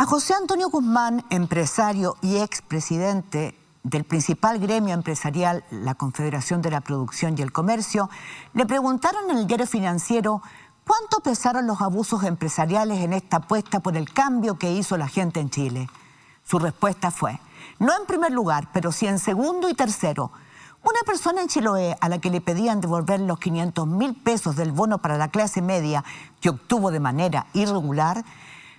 José Antonio Guzmán, empresario y expresidente del principal gremio empresarial, la Confederación de la Producción y el Comercio, le preguntaron en el Diario Financiero cuánto pesaron los abusos empresariales en esta apuesta por el cambio que hizo la gente en Chile. Su respuesta fue, no en primer lugar, pero sí en segundo y tercero. Una persona en Chiloé a la que le pedían devolver los 500.000 pesos del bono para la clase media que obtuvo de manera irregular,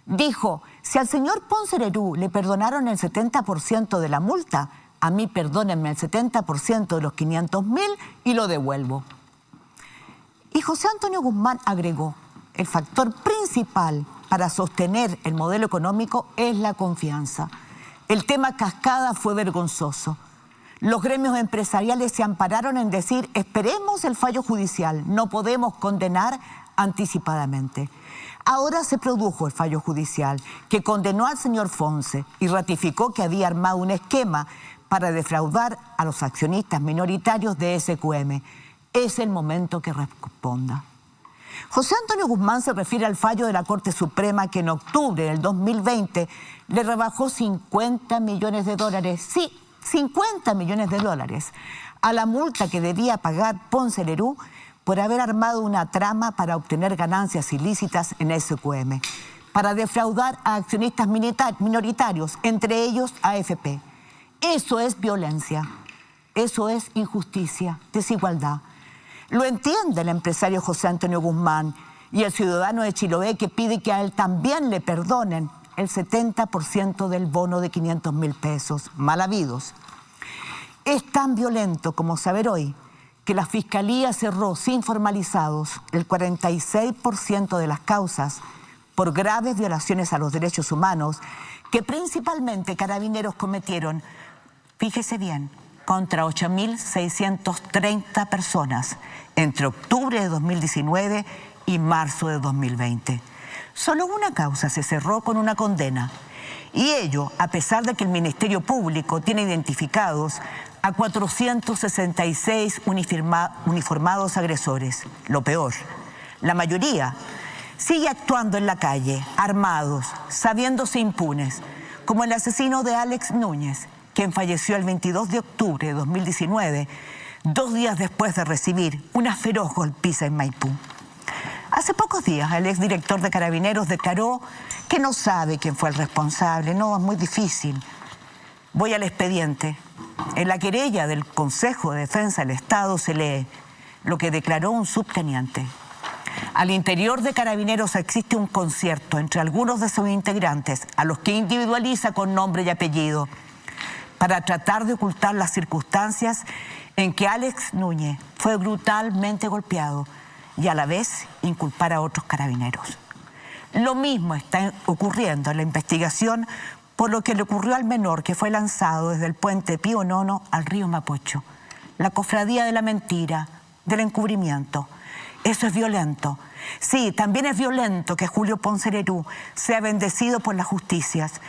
dijo, si al señor Ponce Lerú le perdonaron el 70% de la multa, a mí perdónenme el 70% de los 500.000 y lo devuelvo. Y José Antonio Guzmán agregó, el factor principal para sostener el modelo económico es la confianza. El tema cascada fue vergonzoso. Los gremios empresariales se ampararon en decir, esperemos el fallo judicial, no podemos condenar anticipadamente. Ahora se produjo el fallo judicial que condenó al señor Ponce y ratificó que había armado un esquema para defraudar a los accionistas minoritarios de SQM. Es el momento que responda. José Antonio Guzmán se refiere al fallo de la Corte Suprema que en octubre del 2020 le rebajó 50 millones de dólares, sí, 50 millones de dólares, a la multa que debía pagar Ponce Lerú por haber armado una trama para obtener ganancias ilícitas en SQM, para defraudar a accionistas minoritarios, entre ellos AFP. Eso es violencia, eso es injusticia, desigualdad. Lo entiende el empresario José Antonio Guzmán y el ciudadano de Chiloé que pide que a él también le perdonen el 70% del bono de 500.000 pesos, mal habidos. Es tan violento como saber hoy que la Fiscalía cerró sin formalizados el 46% de las causas por graves violaciones a los derechos humanos que principalmente Carabineros cometieron, fíjese bien, contra 8.630 personas entre octubre de 2019 y marzo de 2020. Solo una causa se cerró con una condena, y ello a pesar de que el Ministerio Público tiene identificados a 466 uniformados agresores. Lo peor, la mayoría sigue actuando en la calle, armados, sabiéndose impunes, como el asesino de Alex Núñez, quien falleció el 22 de octubre de 2019, 2 días después de recibir una feroz golpiza en Maipú. Hace pocos días el exdirector de Carabineros declaró que no sabe quién fue el responsable. No, es muy difícil. Voy al expediente. En la querella del Consejo de Defensa del Estado se lee lo que declaró un subteniente. Al interior de Carabineros existe un concierto entre algunos de sus integrantes, a los que individualiza con nombre y apellido, para tratar de ocultar las circunstancias en que Alex Núñez fue brutalmente golpeado y a la vez inculpar a otros carabineros. Lo mismo está ocurriendo en la investigación por lo que le ocurrió al menor que fue lanzado desde el puente Pío IX al río Mapocho. La cofradía de la mentira, del encubrimiento. Eso es violento. Sí, también es violento que Julio Ponce Lerú sea bendecido por las justicias.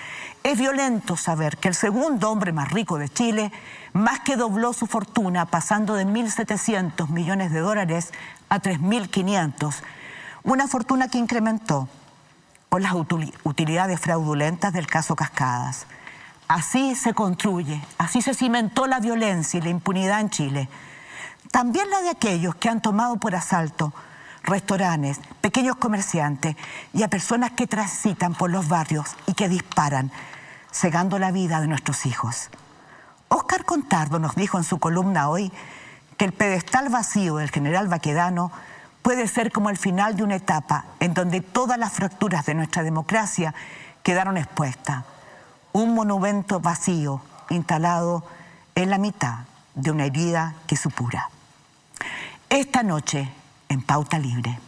Es violento saber que el segundo hombre más rico de Chile más que dobló su fortuna pasando de 1.700 millones de dólares a 3.500. Una fortuna que incrementó por las utilidades fraudulentas del caso Cascadas. Así se construye, así se cimentó la violencia y la impunidad en Chile. También la de aquellos que han tomado por asalto restaurantes, pequeños comerciantes y a personas que transitan por los barrios y que disparan, cegando la vida de nuestros hijos. Óscar Contardo nos dijo en su columna hoy que el pedestal vacío del general Baquedano puede ser como el final de una etapa en donde todas las fracturas de nuestra democracia quedaron expuestas. Un monumento vacío instalado en la mitad de una herida que supura. Esta noche, en Pauta Libre.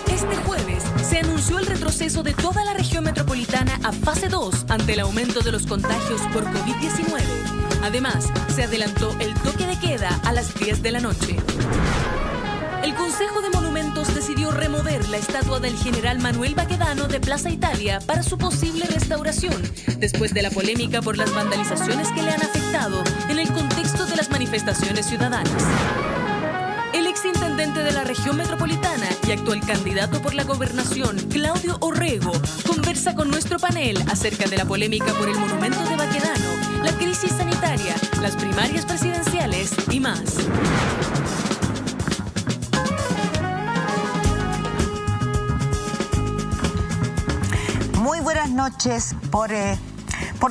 Este jueves se anunció el retroceso de toda la región metropolitana a fase 2 ante el aumento de los contagios por COVID-19. Además, se adelantó el toque de queda a las 10 de la noche. El Consejo de Monumentos decidió remover la estatua del general Manuel Baquedano de Plaza Italia para su posible restauración, después de la polémica por las vandalizaciones que le han afectado en el contexto de las manifestaciones ciudadanas. El ex intendente de la región metropolitana y actual candidato por la gobernación, Claudio Orrego, conversa con nuestro panel acerca de la polémica por el monumento de Baquedano, la crisis sanitaria, las primarias presidenciales y más. Muy buenas noches por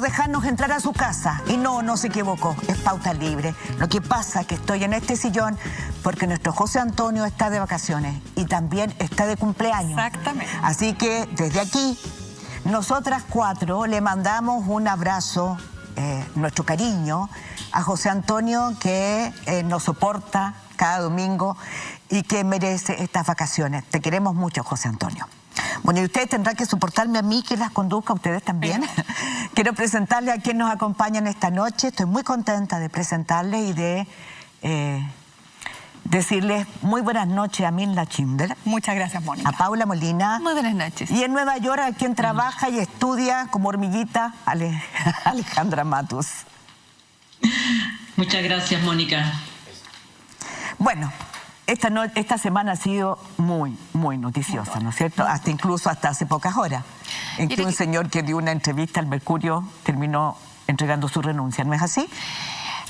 dejarnos entrar a su casa. Y no se equivocó, es Pauta Libre. Lo que pasa es que estoy en este sillón porque nuestro José Antonio está de vacaciones y también está de cumpleaños. Exactamente. Así que desde aquí, nosotras cuatro le mandamos un abrazo, nuestro cariño a José Antonio, que nos soporta cada domingo y que merece estas vacaciones. Te queremos mucho, José Antonio. Bueno, y ustedes tendrán que soportarme a mí, que las conduzca a ustedes también. Quiero presentarles a quienes nos acompañan esta noche. Estoy muy contenta de presentarles y de decirles muy buenas noches a Mirla Schindler. Muchas gracias, Mónica. A Paula Molina. Muy buenas noches. Y en Nueva York, a quien trabaja y estudia como hormiguita, Alejandra Matus. Muchas gracias, Mónica. Bueno, esta semana ha sido muy noticiosa, ¿no es cierto? Incluso hasta hace pocas horas, en que un señor que dio una entrevista al Mercurio terminó entregando su renuncia, ¿no es así?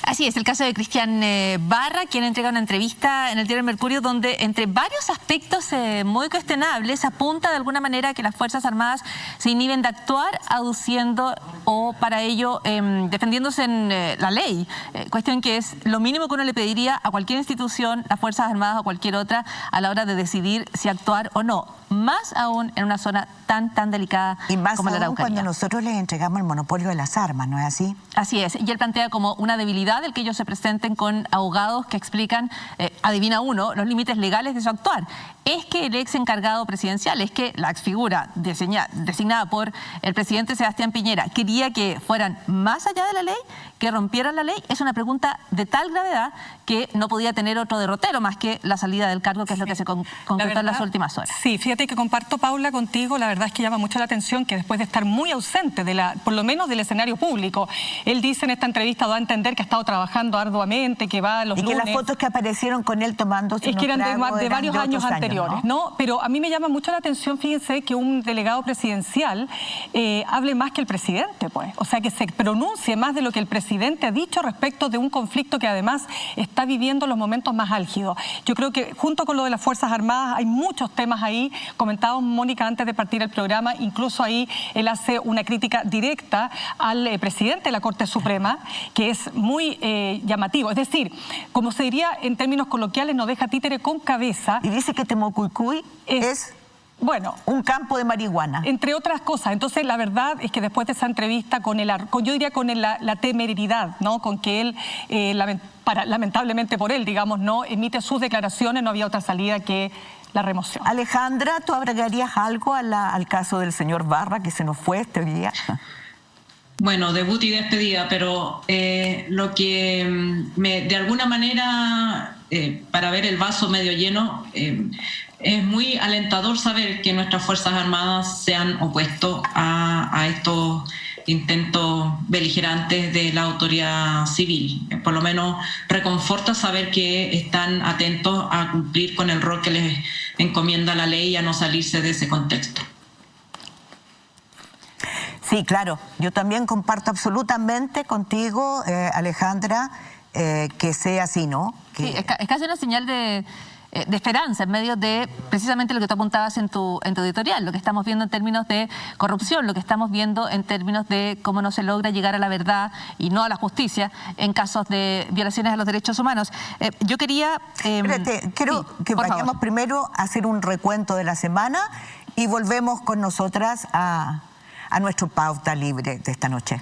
Así es, el caso de Cristian Barra, quien entrega una entrevista en el diario Mercurio donde, entre varios aspectos muy cuestionables, apunta de alguna manera a que las Fuerzas Armadas se inhiben de actuar aduciendo o para ello defendiéndose en la ley, cuestión que es lo mínimo que uno le pediría a cualquier institución, las Fuerzas Armadas o cualquier otra, a la hora de decidir si actuar o no, más aún en una zona tan delicada y más como la aún Araucanía. Cuando nosotros les entregamos el monopolio de las armas, ¿no es así? Así es, y él plantea como una debilidad el que ellos se presenten con abogados que explican, adivina uno, los límites legales de su actuar. Es que el ex encargado presidencial, es que la exfigura designada por el presidente Sebastián Piñera quería que fueran más allá de la ley, que rompieran la ley. Es una pregunta de tal gravedad que no podía tener otro derrotero más que la salida del cargo, que es lo que se concretó en las últimas horas. Sí, fíjate que comparto, Paula, contigo. La verdad es que llama mucho la atención que después de estar muy ausente, por lo menos del escenario público, él dice en esta entrevista, da a entender que ha estado trabajando arduamente, que va a los lunes. Y que las fotos que aparecieron con él tomándose es que eran de varios años anteriores, ¿no? Pero a mí me llama mucho la atención, fíjense, que un delegado presidencial hable más que el presidente, pues. O sea, que se pronuncie más de lo que el presidente ha dicho respecto de un conflicto que además está viviendo los momentos más álgidos. Yo creo que junto con lo de las Fuerzas Armadas hay muchos temas ahí. Comentábamos, Mónica, antes de partir el programa, incluso ahí él hace una crítica directa al presidente de la Corte Suprema, que es muy llamativo. Es decir, como se diría en términos coloquiales, no deja títere con cabeza. Y dice que Temucuicui es bueno, un campo de marihuana. Entre otras cosas. Entonces, la verdad es que después de esa entrevista, yo diría con la temeridad, ¿no? Con que él, lamentablemente por él, digamos, no emite sus declaraciones, no había otra salida que la remoción. Alejandra, ¿tú agregarías algo al caso del señor Barra, que se nos fue este día? Bueno, debut y despedida, pero lo que de alguna manera, para ver el vaso medio lleno, es muy alentador saber que nuestras Fuerzas Armadas se han opuesto a estos intentos beligerantes de la autoridad civil. Por lo menos reconforta saber que están atentos a cumplir con el rol que les encomienda la ley y a no salirse de ese contexto. Sí, claro. Yo también comparto absolutamente contigo, Alejandra, que sea así, ¿no? Que... Sí, es casi una señal de esperanza en medio de precisamente lo que tú apuntabas en tu editorial, lo que estamos viendo en términos de corrupción, lo que estamos viendo en términos de cómo no se logra llegar a la verdad y no a la justicia en casos de violaciones a los derechos humanos. Yo quería... Espérate, quiero que vayamos primero a hacer un recuento de la semana y volvemos con nosotras a nuestro Pauta Libre de esta noche.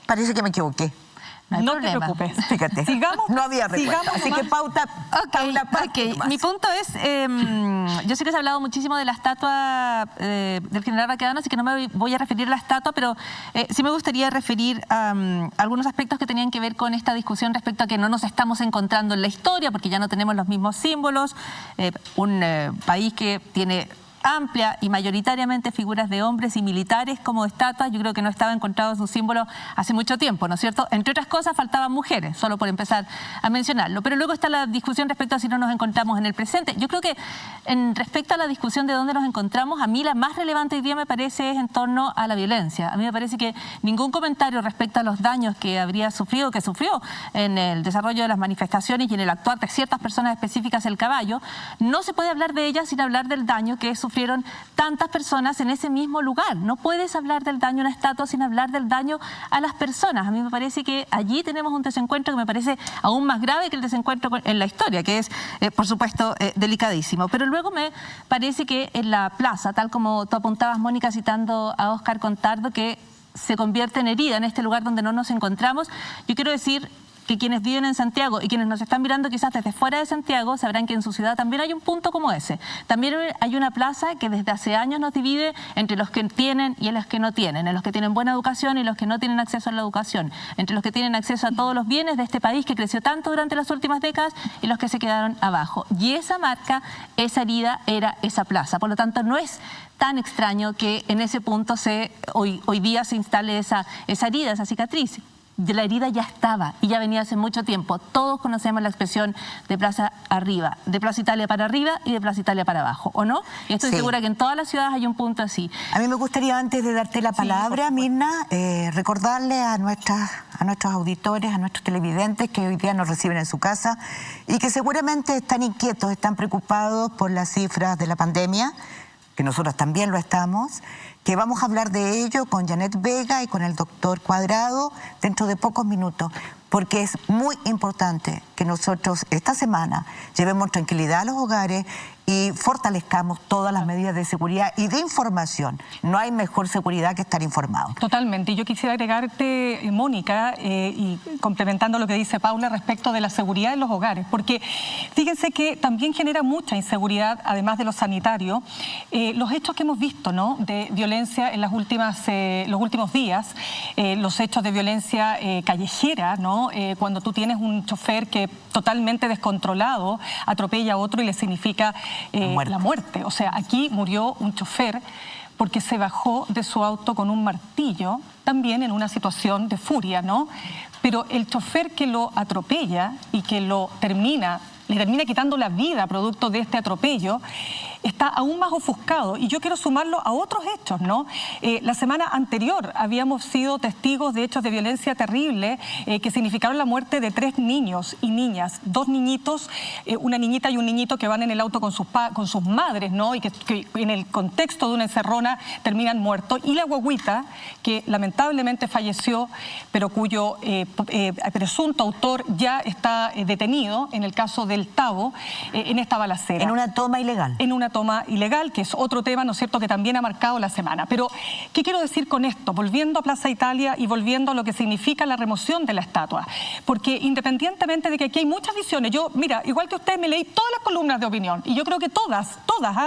Parece que me equivoqué. No te preocupes. Fíjate, sigamos, no había recuerdo. Así que Paula, mi punto es, yo sé que se ha hablado muchísimo de la estatua del general Baquedano, así que no me voy a referir a la estatua, pero sí me gustaría referir a algunos aspectos que tenían que ver con esta discusión respecto a que no nos estamos encontrando en la historia, porque ya no tenemos los mismos símbolos, un país que tiene amplia y mayoritariamente figuras de hombres y militares como estatuas. Yo creo que no estaba encontrado su símbolo hace mucho tiempo, ¿no es cierto? Entre otras cosas faltaban mujeres, solo por empezar a mencionarlo. Pero luego está la discusión respecto a si no nos encontramos en el presente. Yo creo que respecto a la discusión de dónde nos encontramos, a mí la más relevante hoy día me parece es en torno a la violencia. A mí me parece que ningún comentario respecto a los daños que habría sufrido, que sufrió en el desarrollo de las manifestaciones y en el actuar de ciertas personas específicas el caballo, no se puede hablar de ellas sin hablar del daño que sufrieron tantas personas en ese mismo lugar. No puedes hablar del daño a una estatua sin hablar del daño a las personas. A mí me parece que allí tenemos un desencuentro que me parece aún más grave que el desencuentro en la historia, que es, por supuesto, delicadísimo. Pero luego me parece que en la plaza, tal como tú apuntabas, Mónica, citando a Óscar Contardo, que se convierte en herida en este lugar donde no nos encontramos, yo quiero decir que quienes viven en Santiago y quienes nos están mirando quizás desde fuera de Santiago sabrán que en su ciudad también hay un punto como ese. También hay una plaza que desde hace años nos divide entre los que tienen y los que no tienen, en los que tienen buena educación y los que no tienen acceso a la educación, entre los que tienen acceso a todos los bienes de este país que creció tanto durante las últimas décadas y los que se quedaron abajo. Y esa marca, esa herida era esa plaza. Por lo tanto, no es tan extraño que en ese punto hoy día se instale esa herida, esa cicatriz. La herida ya estaba y ya venía hace mucho tiempo. Todos conocemos la expresión de Plaza Arriba, de Plaza Italia para arriba y de Plaza Italia para abajo, ¿o no? Y estoy segura que en todas las ciudades hay un punto así. A mí me gustaría, antes de darte la palabra, Mirna, recordarle a nuestros auditores, a nuestros televidentes que hoy día nos reciben en su casa y que seguramente están inquietos, están preocupados por las cifras de la pandemia, que nosotros también lo estamos, que vamos a hablar de ello con Janet Vega y con el doctor Cuadrado dentro de pocos minutos, porque es muy importante que nosotros esta semana llevemos tranquilidad a los hogares y fortalezcamos todas las medidas de seguridad y de información. No hay mejor seguridad que estar informado. Totalmente. Y yo quisiera agregarte, Mónica, y complementando lo que dice Paula respecto de la seguridad en los hogares, porque fíjense que también genera mucha inseguridad, además de lo sanitario, los hechos que hemos visto, ¿no?, de violencia en los últimos días, los hechos de violencia callejera, ¿no?, cuando tú tienes un chofer que totalmente descontrolado atropella a otro y le significa la muerte. O sea, aquí murió un chofer porque se bajó de su auto con un martillo, también en una situación de furia, ¿no? Pero el chofer que lo atropella y que le termina quitando la vida producto de este atropello, está aún más ofuscado. Y yo quiero sumarlo a otros hechos, ¿no? La semana anterior habíamos sido testigos de hechos de violencia terrible que significaron la muerte de 3 niños y niñas, 2 niñitos, una niñita y un niñito que van en el auto con sus madres, ¿no? Y que en el contexto de una encerrona terminan muertos. Y la guaguita, que lamentablemente falleció, pero cuyo presunto autor ya está detenido, en el caso del Tavo, en esta balacera. En una toma ilegal. En una toma ilegal, que es otro tema, ¿no es cierto?, que también ha marcado la semana. Pero, ¿qué quiero decir con esto? Volviendo a Plaza Italia y volviendo a lo que significa la remoción de la estatua. Porque independientemente de que aquí hay muchas visiones, yo, mira, igual que usted, me leí todas las columnas de opinión, y yo creo que todas,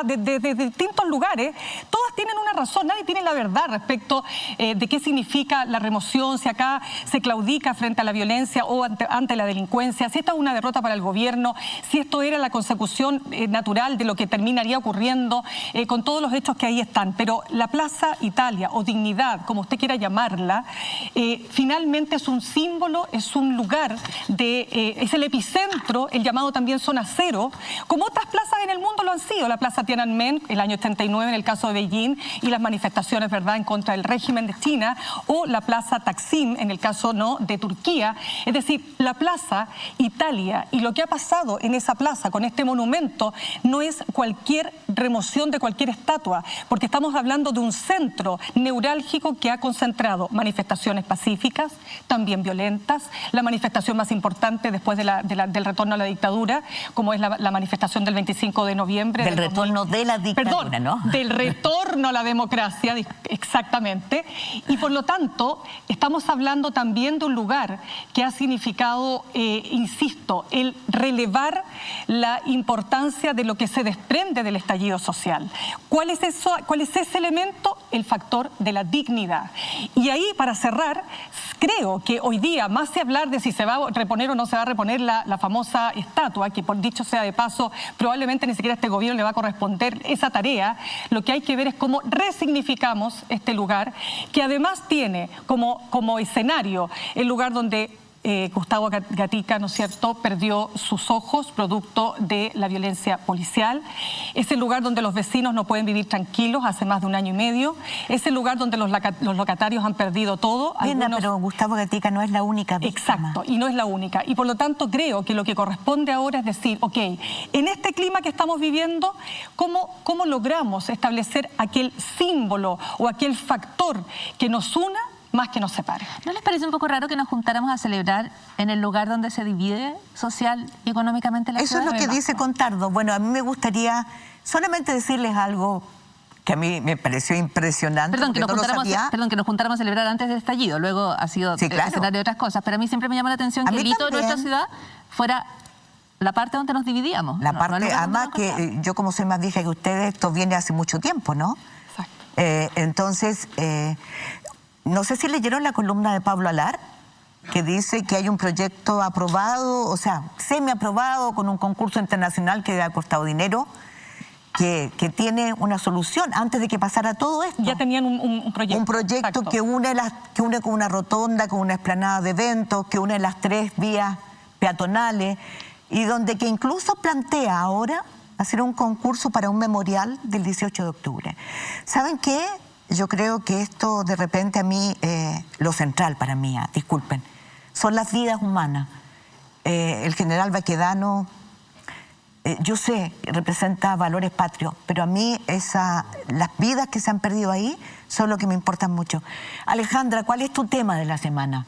de distintos lugares, todas tienen una razón, nadie tiene la verdad respecto de qué significa la remoción, si acá se claudica frente a la violencia o ante la delincuencia, si esta es una derrota para el gobierno, si esto era la consecución natural de lo que terminaría ocurriendo, con todos los hechos que ahí están. Pero la Plaza Italia, o Dignidad, como usted quiera llamarla, finalmente es un símbolo, es un lugar, es el epicentro, el llamado también Zona Cero, como otras plazas en el mundo lo han sido. La Plaza Tiananmen, el año 89 en el caso de Beijing, y las manifestaciones, ¿verdad?, en contra del régimen de China, o la Plaza Taksim, en el caso, ¿no?, de Turquía. Es decir, la Plaza Italia y lo que ha pasado en esa plaza con este monumento no es cualquier remoción de cualquier estatua, porque estamos hablando de un centro neurálgico que ha concentrado manifestaciones pacíficas, también violentas, la manifestación más importante después del retorno a la dictadura, como es la manifestación del 25 de noviembre. Del retorno de la dictadura, perdón, ¿no? Del retorno a la democracia, exactamente. Y por lo tanto, estamos hablando también de un lugar que ha significado, insisto, el relevar la importancia de lo que se desprende del estallido social. ¿Cuál es ese elemento? El factor de la dignidad. Y ahí, para cerrar, creo que hoy día, más que hablar de si se va a reponer o no se va a reponer la famosa estatua, que por dicho sea de paso, probablemente ni siquiera a este gobierno le va a corresponder esa tarea, lo que hay que ver es cómo resignificamos este lugar, que además tiene como escenario el lugar donde Gustavo Gatica, ¿no es cierto?, perdió sus ojos producto de la violencia policial. Es el lugar donde los vecinos no pueden vivir tranquilos hace más de 1 año y medio. Es el lugar donde los locatarios han perdido todo. Pero Gustavo Gatica no es la única víctima. Exacto, y no es la única. Y por lo tanto creo que lo que corresponde ahora es decir, ok, en este clima que estamos viviendo, ¿cómo logramos establecer aquel símbolo o aquel factor que nos una más que nos separe? ¿No les parece un poco raro que nos juntáramos a celebrar en el lugar donde se divide social y económicamente la ciudad? Eso es lo que dice Contardo. Bueno, a mí me gustaría solamente decirles algo que a mí me pareció impresionante. Perdón, que nos juntáramos a celebrar antes del estallido, luego ha sido escenario de otras cosas, pero a mí siempre me llama la atención que el hito de nuestra ciudad fuera la parte donde nos dividíamos. La parte, además que yo como soy más vieja que ustedes, esto viene hace mucho tiempo, ¿no? Exacto. Entonces, no sé si leyeron la columna de Pablo Alar, que dice que hay un proyecto aprobado, o sea, semi-aprobado con un concurso internacional que ha costado dinero, que tiene una solución antes de que pasara todo esto. Ya tenían un proyecto. Un proyecto que une con una rotonda, con una explanada de eventos, que une las 3 vías peatonales, y donde que incluso plantea ahora hacer un concurso para un memorial del 18 de octubre. ¿Saben qué? Yo creo que esto de repente a mí, lo central para mí, disculpen, son las vidas humanas. El general Baquedano, yo sé, representa valores patrios, pero a mí las vidas que se han perdido ahí son lo que me importan mucho. Alejandra, ¿cuál es tu tema de la semana?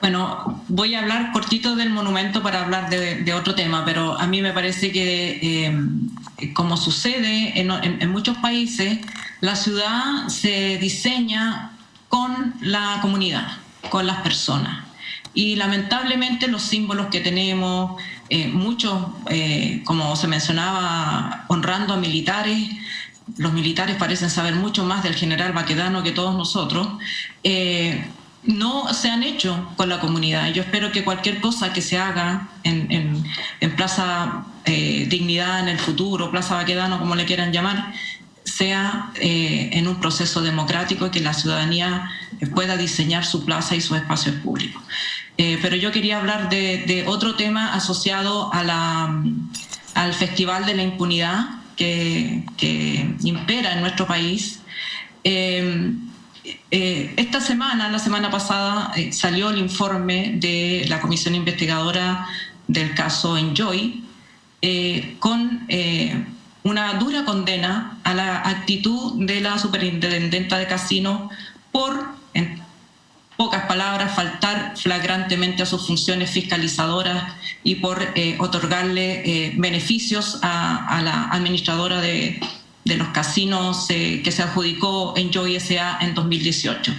Bueno, voy a hablar cortito del monumento para hablar de otro tema, pero a mí me parece que, como sucede en muchos países, la ciudad se diseña con la comunidad, con las personas. Y lamentablemente los símbolos que tenemos, muchos, como se mencionaba, honrando a militares, los militares parecen saber mucho más del general Baquedano que todos nosotros, no se han hecho con la comunidad. Yo espero que cualquier cosa que se haga en Plaza Dignidad en el futuro, Plaza Baquedano, como le quieran llamar, sea en un proceso democrático, que la ciudadanía pueda diseñar su plaza y sus espacios públicos. Pero yo quería hablar de otro tema asociado al Festival de la Impunidad que impera en nuestro país. Esta semana, la semana pasada, salió el informe de la Comisión Investigadora del caso Enjoy, con una dura condena a la actitud de la superintendenta de Casinos por, en pocas palabras, faltar flagrantemente a sus funciones fiscalizadoras y por otorgarle beneficios a la administradora de los casinos que se adjudicó Enjoy S.A. en 2018.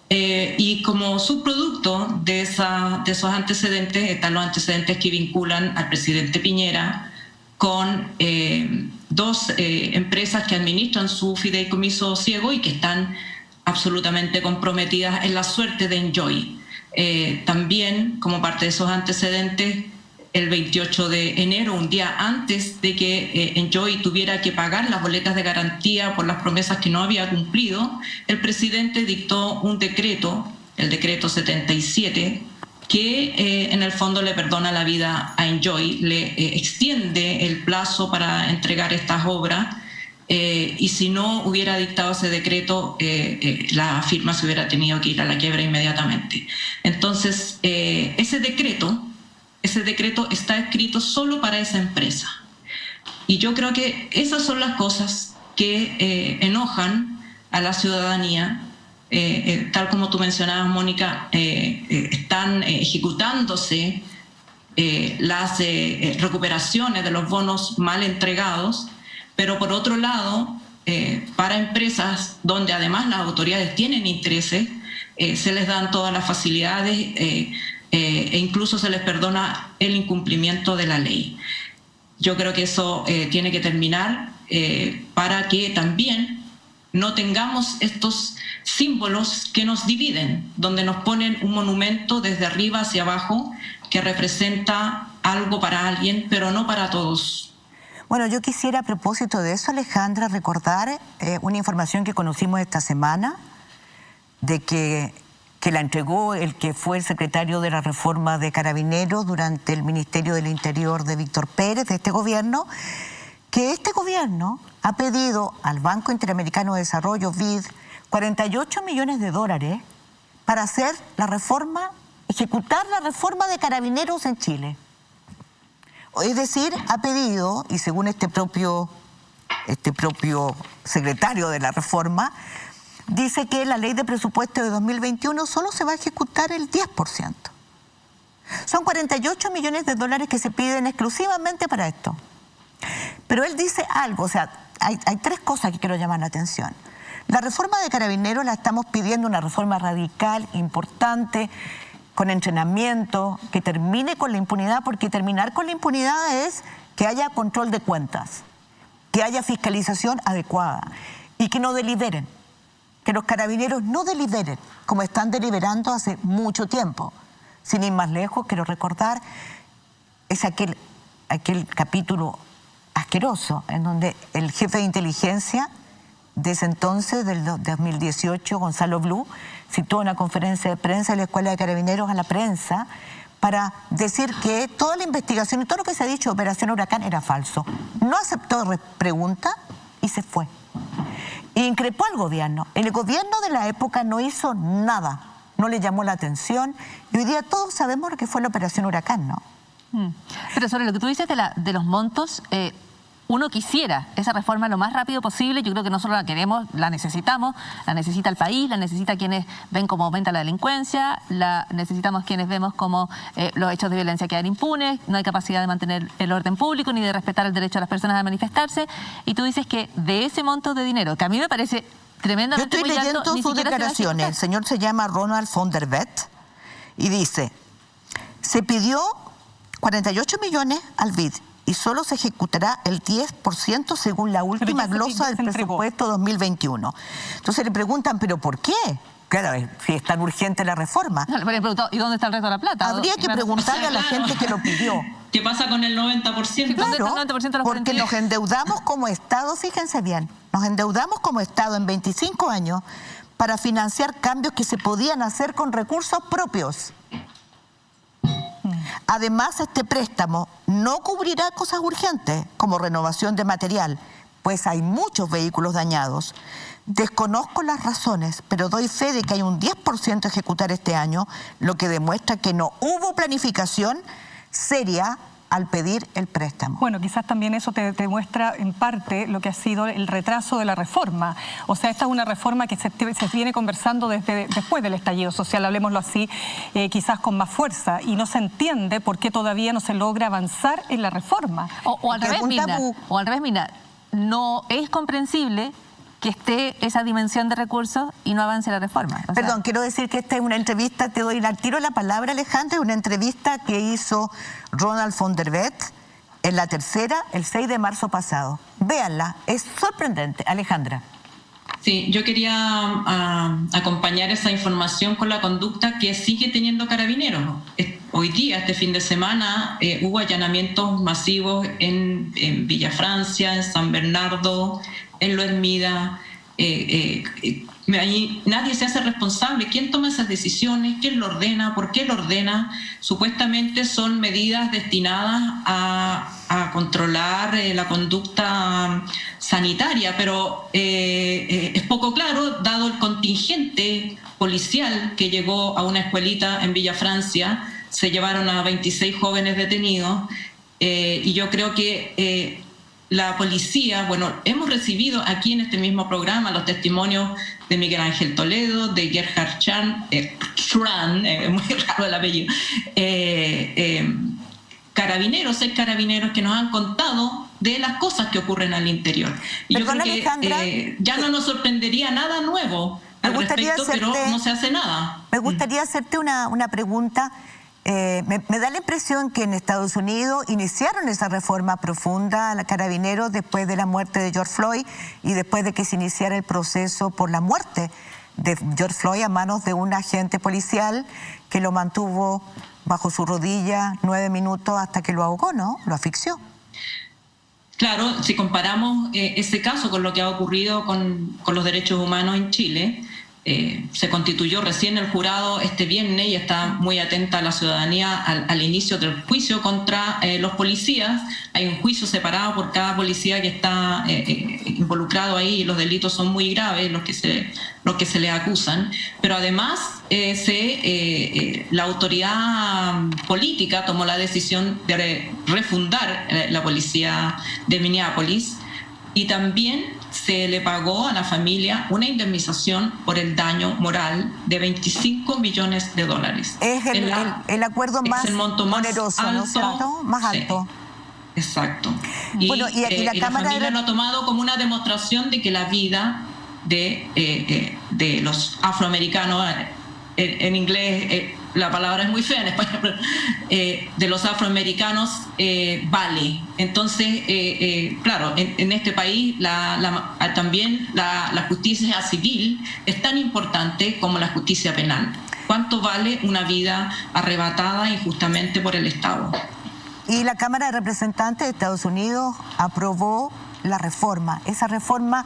Y como subproducto de esos antecedentes están los antecedentes que vinculan al presidente Piñera con 2 empresas que administran su fideicomiso ciego y que están absolutamente comprometidas en la suerte de Enjoy. También, como parte de esos antecedentes, el 28 de enero, un día antes de que Enjoy tuviera que pagar las boletas de garantía por las promesas que no había cumplido, el presidente dictó un decreto, el decreto 77, que en el fondo le perdona la vida a Enjoy, le extiende el plazo para entregar estas obras, y si no hubiera dictado ese decreto, la firma se hubiera tenido que ir a la quiebra inmediatamente. Entonces, ese decreto está escrito solo para esa empresa. Y yo creo que esas son las cosas que enojan a la ciudadanía. Tal como tú mencionabas, Mónica, están ejecutándose las recuperaciones de los bonos mal entregados, pero por otro lado, para empresas donde además las autoridades tienen intereses, se les dan todas las facilidades e incluso se les perdona el incumplimiento de la ley. Yo creo que eso tiene que terminar para que también no tengamos estos símbolos que nos dividen, donde nos ponen un monumento desde arriba hacia abajo que representa algo para alguien, pero no para todos. Bueno, yo quisiera, a propósito de eso, Alejandra, recordar una información que conocimos esta semana, de que la entregó el que fue el secretario de la reforma de Carabineros durante el Ministerio del Interior de Víctor Pérez, de este gobierno, que este gobierno ha pedido al Banco Interamericano de Desarrollo, BID, 48 millones de dólares para hacer la reforma, ejecutar la reforma de Carabineros en Chile. Es decir, ha pedido, y según este propio secretario de la reforma, dice que la ley de presupuesto de 2021 solo se va a ejecutar el 10%. Son 48 millones de dólares que se piden exclusivamente para esto. Pero él dice algo, o sea, hay tres cosas que quiero llamar la atención. La reforma de Carabineros la estamos pidiendo, una reforma radical, importante, con entrenamiento, que termine con la impunidad, porque terminar con la impunidad es que haya control de cuentas, que haya fiscalización adecuada y que no deliberen, que los carabineros no deliberen como están deliberando hace mucho tiempo. Sin ir más lejos, quiero recordar, es aquel capítulo asqueroso en donde el jefe de inteligencia de ese entonces, del 2018, Gonzalo Blue, citó una conferencia de prensa de la Escuela de Carabineros a la prensa para decir que toda la investigación y todo lo que se ha dicho de Operación Huracán era falso. No aceptó pregunta y se fue. E increpó al gobierno. El gobierno de la época no hizo nada, no le llamó la atención, y hoy día todos sabemos lo que fue la Operación Huracán, ¿no? Pero sobre lo que tú dices de los montos, uno quisiera esa reforma lo más rápido posible. Yo creo que no solo la queremos, la necesitamos, la necesita el país, la necesita quienes ven cómo aumenta la delincuencia, la necesitamos quienes vemos cómo los hechos de violencia quedan impunes, no hay capacidad de mantener el orden público ni de respetar el derecho de las personas a manifestarse. Y tú dices que de ese monto de dinero, que a mí me parece tremendamente muy alto, yo estoy leyendo sus declaraciones. El señor se llama Ronald von der Wet y dice, se pidió 48 millones al BID y solo se ejecutará el 10% según la última glosa del presupuesto 2021. Entonces le preguntan, ¿pero por qué? Claro, si es tan urgente la reforma. No, le preguntado, ¿y dónde está el resto de la plata? Habría que preguntarle a la gente que lo pidió. ¿Qué pasa con el 90%? Claro, porque nos endeudamos como Estado, fíjense bien, nos endeudamos como Estado en 25 años para financiar cambios que se podían hacer con recursos propios. Además, este préstamo no cubrirá cosas urgentes como renovación de material, pues hay muchos vehículos dañados. Desconozco las razones, pero doy fe de que hay un 10% a ejecutar este año, lo que demuestra que no hubo planificación seria al pedir el préstamo. Bueno, quizás también eso te muestra en parte lo que ha sido el retraso de la reforma. O sea, esta es una reforma que se viene conversando desde después del estallido social, hablemoslo así, quizás con más fuerza, y no se entiende por qué todavía no se logra avanzar en la reforma. O al revés, Mina, no es comprensible que esté esa dimensión de recursos y no avance la reforma. Perdón, quiero decir que esta es una entrevista, te doy al tiro la palabra, Alejandra, es una entrevista que hizo Ronald von der Wet en La Tercera el 6 de marzo pasado. Véanla, es sorprendente. Alejandra. Sí, yo quería acompañar esa información con la conducta que sigue teniendo Carabineros. Hoy día, este fin de semana, hubo allanamientos masivos en Villa Francia, en San Bernardo, en Lo Hermida. Nadie se hace responsable. ¿Quién toma esas decisiones? ¿Quién lo ordena? ¿Por qué lo ordena? Supuestamente son medidas destinadas a controlar la conducta sanitaria, pero es poco claro, dado el contingente policial que llegó a una escuelita en Villa Francia. Se llevaron a 26 jóvenes detenidos y yo creo que la policía, bueno, hemos recibido aquí en este mismo programa los testimonios de Miguel Ángel Toledo, de Gerhard Schran, muy raro el apellido, seis carabineros que nos han contado de las cosas que ocurren al interior. Y yo creo que ya no nos sorprendería nada nuevo al respecto, pero no se hace nada. Me gustaría hacerte una pregunta. Me da la impresión que en Estados Unidos iniciaron esa reforma profunda a la Carabineros después de la muerte de George Floyd y después de que se iniciara el proceso por la muerte de George Floyd a manos de un agente policial que lo mantuvo bajo su rodilla 9 minutos hasta que lo ahogó, ¿no? Lo asfixió. Claro, si comparamos ese caso con lo que ha ocurrido con los derechos humanos en Chile, se constituyó recién el jurado este viernes y está muy atenta a la ciudadanía al inicio del juicio contra los policías. Hay un juicio separado por cada policía que está involucrado ahí y los delitos son muy graves los que se le acusan. Pero además la autoridad política tomó la decisión de refundar la policía de Minneapolis y también se le pagó a la familia una indemnización por el daño moral de $25 millones. Es el acuerdo más oneroso, ¿no es cierto? Más alto. Sí, exacto. Bueno, y la familia lo ha tomado como una demostración de que la vida de los afroamericanos, en inglés la palabra es muy fea en español, pero de los afroamericanos vale. Entonces, claro, en este país también la justicia civil es tan importante como la justicia penal. ¿Cuánto vale una vida arrebatada injustamente por el Estado? Y la Cámara de Representantes de Estados Unidos aprobó la reforma. Esa reforma,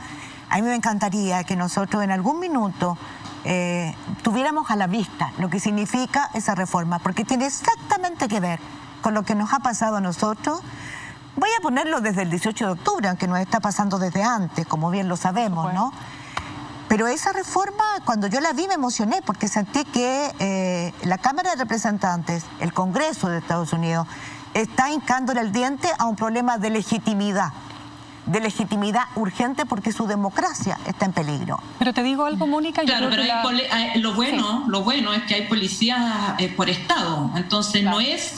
a mí me encantaría que nosotros en algún minuto tuviéramos a la vista lo que significa esa reforma, porque tiene exactamente que ver con lo que nos ha pasado a nosotros. Voy a ponerlo desde el 18 de octubre, aunque nos está pasando desde antes, como bien lo sabemos, ¿no? Pero esa reforma, cuando yo la vi, me emocioné, porque sentí que la Cámara de Representantes, el Congreso de Estados Unidos, está hincándole el diente a un problema de legitimidad urgente, porque su democracia está en peligro. Pero te digo algo, Mónica. Claro, pero lo bueno es que hay policías por estado. Entonces claro, no es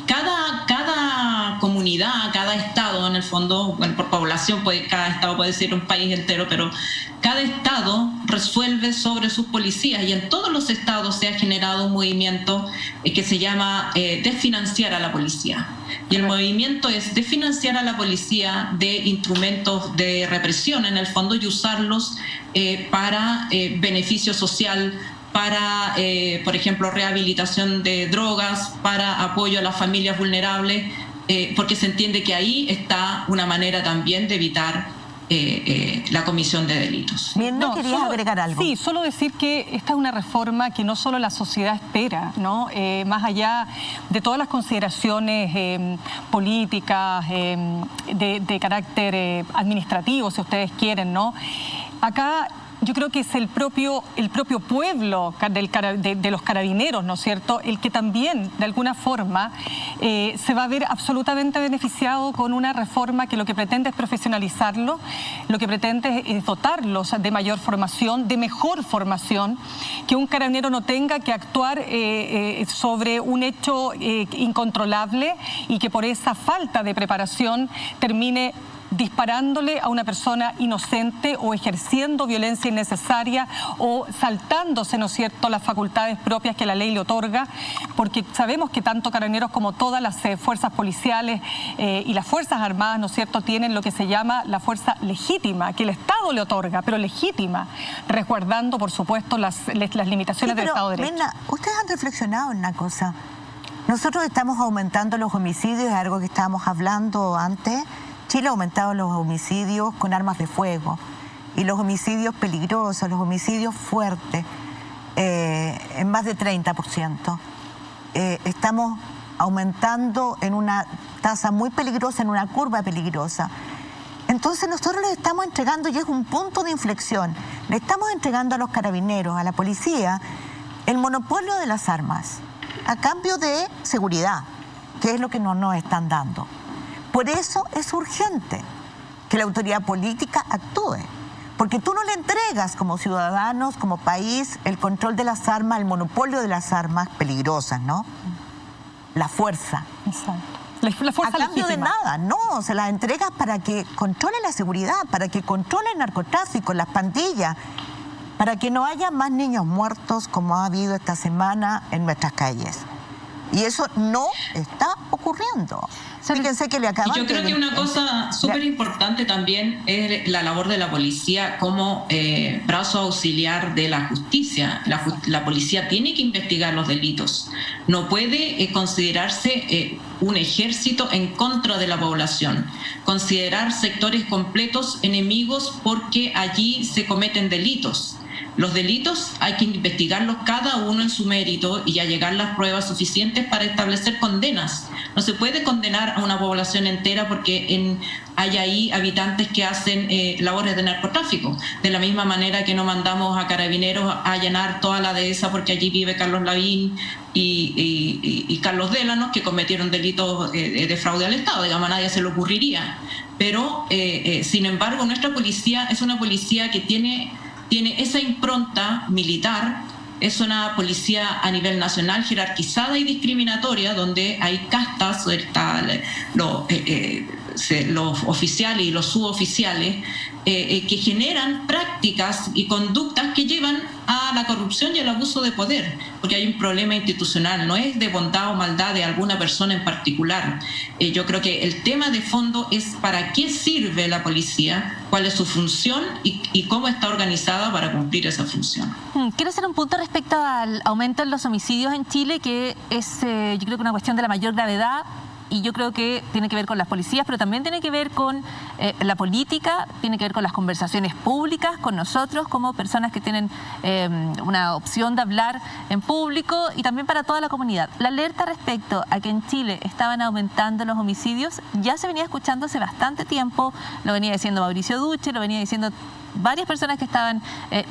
cada comunidad, cada estado, en el fondo, bueno, por población, cada estado puede ser un país entero, pero cada estado resuelve sobre sus policías, y en todos los estados se ha generado un movimiento que se llama desfinanciar a la policía. Y el movimiento es desfinanciar a la policía de instrumentos de represión, en el fondo, y usarlos para beneficio social, para, por ejemplo, rehabilitación de drogas, para apoyo a las familias vulnerables, porque se entiende que ahí está una manera también de evitar la comisión de delitos. Bien, ¿no querías agregar algo? Sí, solo decir que esta es una reforma que no solo la sociedad espera, ¿no? Más allá de todas las consideraciones políticas, de carácter administrativo, si ustedes quieren, ¿no? Acá yo creo que es el propio pueblo de los carabineros, ¿no es cierto?, el que también, de alguna forma, se va a ver absolutamente beneficiado con una reforma que lo que pretende es profesionalizarlo, lo que pretende es dotarlos de mayor formación, de mejor formación, que un carabinero no tenga que actuar sobre un hecho incontrolable y que por esa falta de preparación termine disparándole a una persona inocente o ejerciendo violencia innecesaria o saltándose, ¿no es cierto?, las facultades propias que la ley le otorga, porque sabemos que tanto Carabineros como todas las fuerzas policiales y las Fuerzas Armadas, ¿no es cierto?, tienen lo que se llama la fuerza legítima, que el Estado le otorga, pero legítima, resguardando, por supuesto, las limitaciones del Estado de Derecho. Mirna, ustedes han reflexionado en una cosa. Nosotros estamos aumentando los homicidios, es algo que estábamos hablando antes. Chile ha aumentado los homicidios con armas de fuego y los homicidios peligrosos, los homicidios fuertes, en más de 30%. Estamos aumentando en una tasa muy peligrosa, en una curva peligrosa. Entonces nosotros les estamos entregando, y es un punto de inflexión, le estamos entregando a los carabineros, a la policía, el monopolio de las armas, a cambio de seguridad, que es lo que no nos están dando. Por eso es urgente que la autoridad política actúe, porque tú no le entregas como ciudadanos, como país, el control de las armas, el monopolio de las armas peligrosas, ¿no? La fuerza. Exacto. La fuerza a cambio legítima. De nada, no, se las entregas para que controle la seguridad, para que controle el narcotráfico, las pandillas, para que no haya más niños muertos como ha habido esta semana en nuestras calles. Y eso no está ocurriendo. Fíjense que le acaban. Y yo creo que una cosa súper importante también es la labor de la policía como brazo auxiliar de la justicia. La policía tiene que investigar los delitos. No puede considerarse un ejército en contra de la población. Considerar sectores completos enemigos porque allí se cometen delitos. Los delitos hay que investigarlos cada uno en su mérito y allegar las pruebas suficientes para establecer condenas. No se puede condenar a una población entera porque hay ahí habitantes que hacen labores de narcotráfico. De la misma manera que no mandamos a carabineros a allanar toda la dehesa porque allí vive Carlos Lavín y Carlos Délanos, que cometieron delitos de fraude al Estado. Digamos, a nadie se le ocurriría. Pero, sin embargo, nuestra policía es una policía que tiene esa impronta militar. Es una policía a nivel nacional jerarquizada y discriminatoria, donde hay castas, los oficiales y los suboficiales, que generan prácticas y conductas que llevan a la corrupción y al abuso de poder, porque hay un problema institucional, no es de bondad o maldad de alguna persona en particular. Yo creo que el tema de fondo es para qué sirve la policía, cuál es su función y cómo está organizada para cumplir esa función. Quiero hacer un punto respecto al aumento en los homicidios en Chile, que es yo creo que una cuestión de la mayor gravedad. Y yo creo que tiene que ver con las policías, pero también tiene que ver con la política, tiene que ver con las conversaciones públicas, con nosotros como personas que tienen una opción de hablar en público y también para toda la comunidad. La alerta respecto a que en Chile estaban aumentando los homicidios ya se venía escuchando hace bastante tiempo, lo venía diciendo Mauricio Duche, lo venía diciendo varias personas que estaban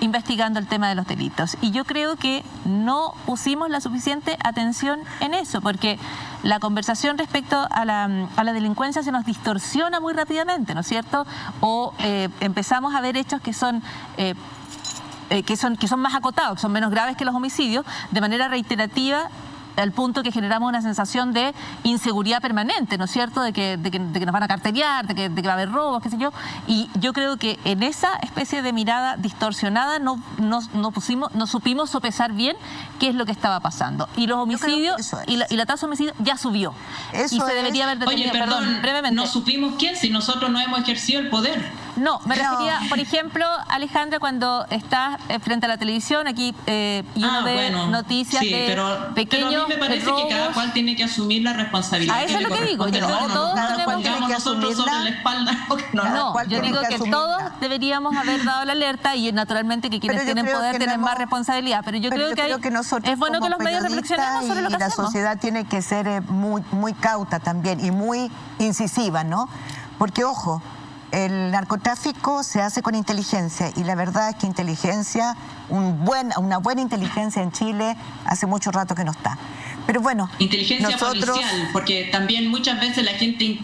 investigando el tema de los delitos. Y yo creo que no pusimos la suficiente atención en eso, porque la conversación respecto a la delincuencia se nos distorsiona muy rápidamente, ¿no es cierto? O empezamos a ver hechos que son más acotados, que son menos graves que los homicidios, de manera reiterativa, al punto que generamos una sensación de inseguridad permanente, ¿no es cierto? De que nos van a carterear, de que va a haber robos, qué sé yo. Y yo creo que en esa especie de mirada distorsionada no supimos sopesar bien qué es lo que estaba pasando. Y los homicidios y la tasa de homicidios ya subió. Eso y se debería haber detenido. Oye, perdón, brevemente. ¿No supimos quién? Si nosotros no hemos ejercido el poder. No, me refería, por ejemplo, Alejandra, cuando estás frente a la televisión aquí y uno ve noticias de pequeños. Me parece que cada cual tiene que asumir la responsabilidad. A eso es lo que digo. Cada cual tiene que asumir sobre la espalda. Yo digo que todos deberíamos haber dado la alerta y naturalmente que quienes tienen poder tienen más responsabilidad. Pero yo creo que es bueno que los medios reflexionemos sobre lo que hacemos. La sociedad tiene que ser muy cauta también y muy incisiva, ¿no? Porque, ojo, el narcotráfico se hace con inteligencia y la verdad es que una buena inteligencia en Chile hace mucho rato que no está. Pero bueno, inteligencia policial, porque también muchas veces la gente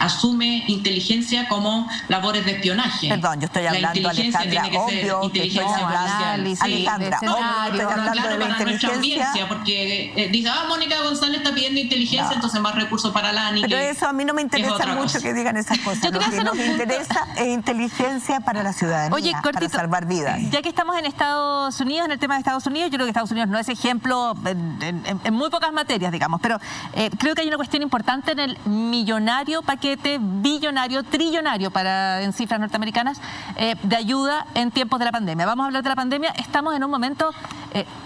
asume inteligencia como labores de espionaje. Perdón, yo estoy hablando, Alejandra, obvio que estoy hablando, Alejandra, obvio, estoy hablando de la inteligencia. Porque Mónica González está pidiendo inteligencia, entonces más recursos para la ANI. Pero eso a mí no me interesa mucho que digan esas cosas. Lo que nos interesa es inteligencia para la ciudadanía. Oye, cortito, para salvar vidas. Ya que estamos en Estados Unidos, en el tema de Estados Unidos, yo creo que Estados Unidos no es ejemplo en muy pocas materias, digamos, pero creo que hay una cuestión importante en el millonario paquete, billonario, trillonario en cifras norteamericanas, de ayuda en tiempos de la pandemia. Vamos a hablar de la pandemia. Estamos en un momento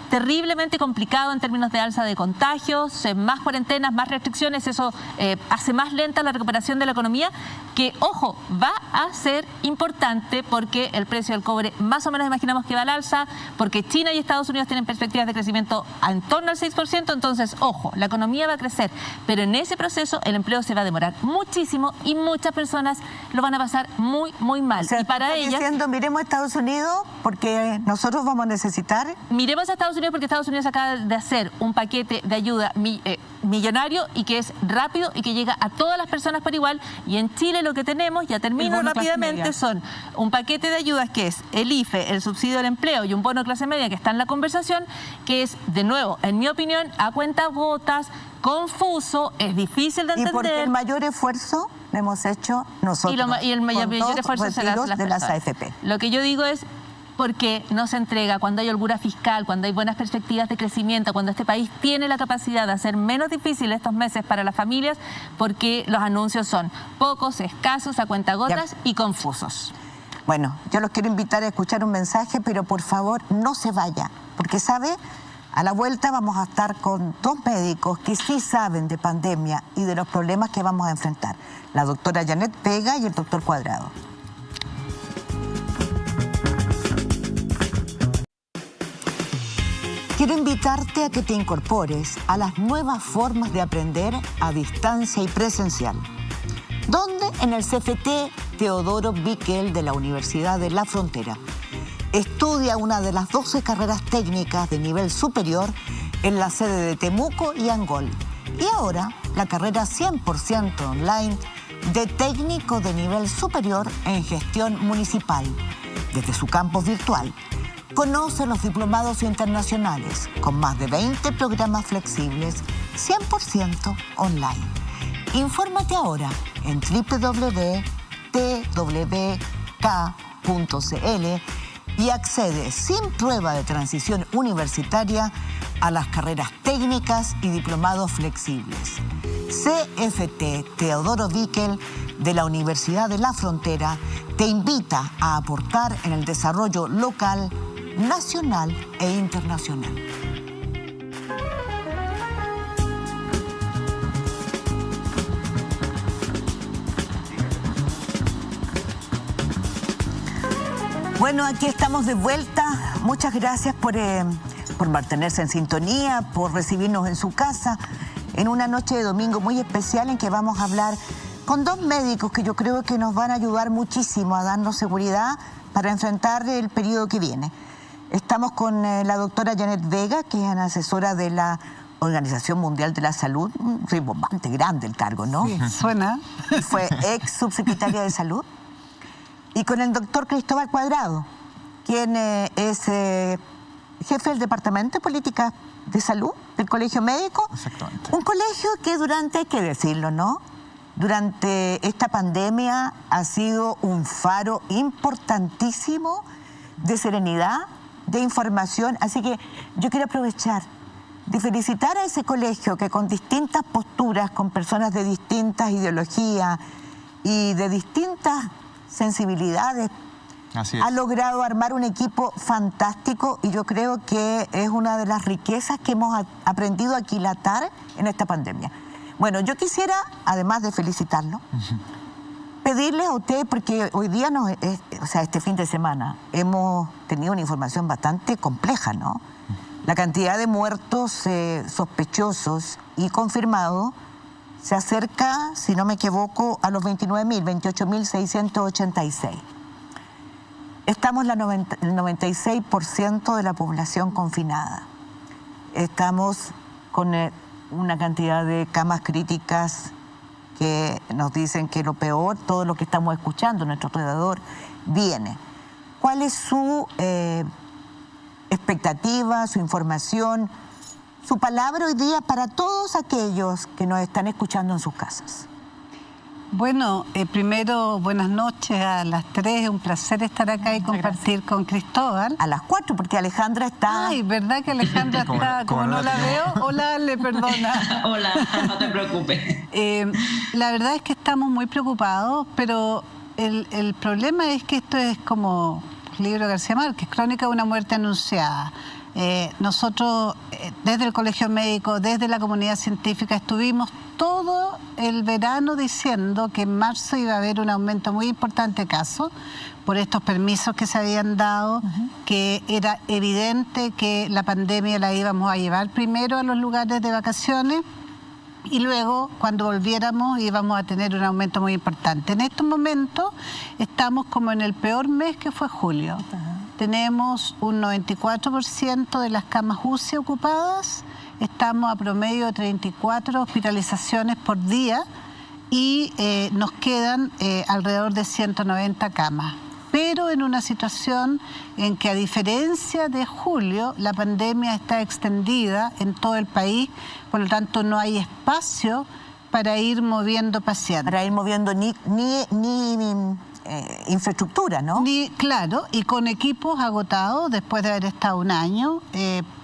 terriblemente complicado en términos de alza de contagios, más cuarentenas, más restricciones. Eso hace más lenta la recuperación de la economía, que, ojo, va a ser importante porque el precio del cobre más o menos imaginamos que va al alza, porque China y Estados Unidos tienen perspectivas de crecimiento en torno al 6%, entonces, ojo, la economía va a crecer, pero en ese proceso el empleo se va a demorar muchísimo y muchas personas lo van a pasar muy mal. O sea, y para ellas, diciendo, miremos a Estados Unidos porque nosotros vamos a necesitar. Miremos a Estados Unidos porque Estados Unidos acaba de hacer un paquete de ayuda millonario y que es rápido y que llega a todas las personas por igual. Y en Chile lo que tenemos, ya termino rápidamente, son un paquete de ayudas que es el IFE, el subsidio del empleo y un bono clase media que está en la conversación, que es, de nuevo, en mi opinión, a cuentagotas, confuso, es difícil de entender. Y porque el mayor esfuerzo lo hemos hecho nosotros. Y el mayor esfuerzo será de las AFP. Lo que yo digo es, porque no se entrega, cuando hay holgura fiscal, cuando hay buenas perspectivas de crecimiento, cuando este país tiene la capacidad de hacer menos difíciles estos meses para las familias, porque los anuncios son pocos, escasos, a cuentagotas y confusos. Bueno, yo los quiero invitar a escuchar un mensaje, pero por favor no se vaya, porque sabe, a la vuelta vamos a estar con dos médicos que sí saben de pandemia y de los problemas que vamos a enfrentar, la doctora Janet Vega y el doctor Cuadrado. Quiero invitarte a que te incorpores a las nuevas formas de aprender a distancia y presencial. ¿Dónde? En el CFT Teodoro Bickel de la Universidad de La Frontera. Estudia una de las 12 carreras técnicas de nivel superior en la sede de Temuco y Angol. Y ahora la carrera 100% online de técnico de nivel superior en gestión municipal, desde su campus virtual. Conoce los diplomados internacionales con más de 20 programas flexibles 100% online. Infórmate ahora en www.twk.cl y accede sin prueba de transición universitaria a las carreras técnicas y diplomados flexibles. CFT Teodoro Bickel de la Universidad de La Frontera te invita a aportar en el desarrollo local, nacional e internacional. Bueno, aquí estamos de vuelta. Muchas gracias por mantenerse en sintonía, por recibirnos en su casa en una noche de domingo muy especial en que vamos a hablar con dos médicos que yo creo que nos van a ayudar muchísimo a darnos seguridad para enfrentar el periodo que viene. Estamos con la doctora Janet Vega, que es asesora de la Organización Mundial de la Salud, un bastante grande el cargo, ¿no? Sí, suena. Fue ex subsecretaria de Salud. Y con el doctor Cristóbal Cuadrado, quien es jefe del Departamento de Políticas de Salud del Colegio Médico. Exactamente. Un colegio que durante, hay que decirlo, ¿no? Durante esta pandemia ha sido un faro importantísimo de serenidad, de información. Así que yo quiero aprovechar de felicitar a ese colegio que con distintas posturas, con personas de distintas ideologías y de distintas sensibilidades, ha logrado armar un equipo fantástico y yo creo que es una de las riquezas que hemos aprendido a aquilatar en esta pandemia. Bueno, yo quisiera, además de felicitarlo, pedirle a usted, porque hoy día, este fin de semana, hemos tenido una información bastante compleja, ¿no? La cantidad de muertos sospechosos y confirmados se acerca, si no me equivoco, a los 29.000, 28.686. Estamos en el 96% de la población confinada. Estamos con una cantidad de camas críticas que nos dicen que lo peor, todo lo que estamos escuchando a nuestro alrededor, viene. ¿Cuál es su expectativa, su información, su palabra hoy día para todos aquellos que nos están escuchando en sus casas? Bueno, primero, buenas noches a las 3. Es un placer estar acá y compartir con Cristóbal. A las 4, porque Alejandra está... Ay, ¿verdad que Alejandra está? Como no la veo, hola, le perdona. Hola, no te preocupes. La verdad es que estamos muy preocupados, pero el problema es que esto es como el libro de García Márquez, Crónica de una muerte anunciada. Nosotros, desde el Colegio Médico, desde la comunidad científica, estuvimos todo el verano diciendo que en marzo iba a haber un aumento muy importante de casos por estos permisos que se habían dado, que era evidente que la pandemia la íbamos a llevar primero a los lugares de vacaciones y luego, cuando volviéramos, íbamos a tener un aumento muy importante. En estos momentos estamos como en el peor mes, que fue julio. Tenemos un 94% de las camas UCI ocupadas, estamos a promedio de 34 hospitalizaciones por día y nos quedan alrededor de 190 camas. Pero en una situación en que, a diferencia de julio, la pandemia está extendida en todo el país, por lo tanto no hay espacio para ir moviendo pacientes. Para ir moviendo ni infraestructura, ¿no? Claro, y con equipos agotados después de haber estado un año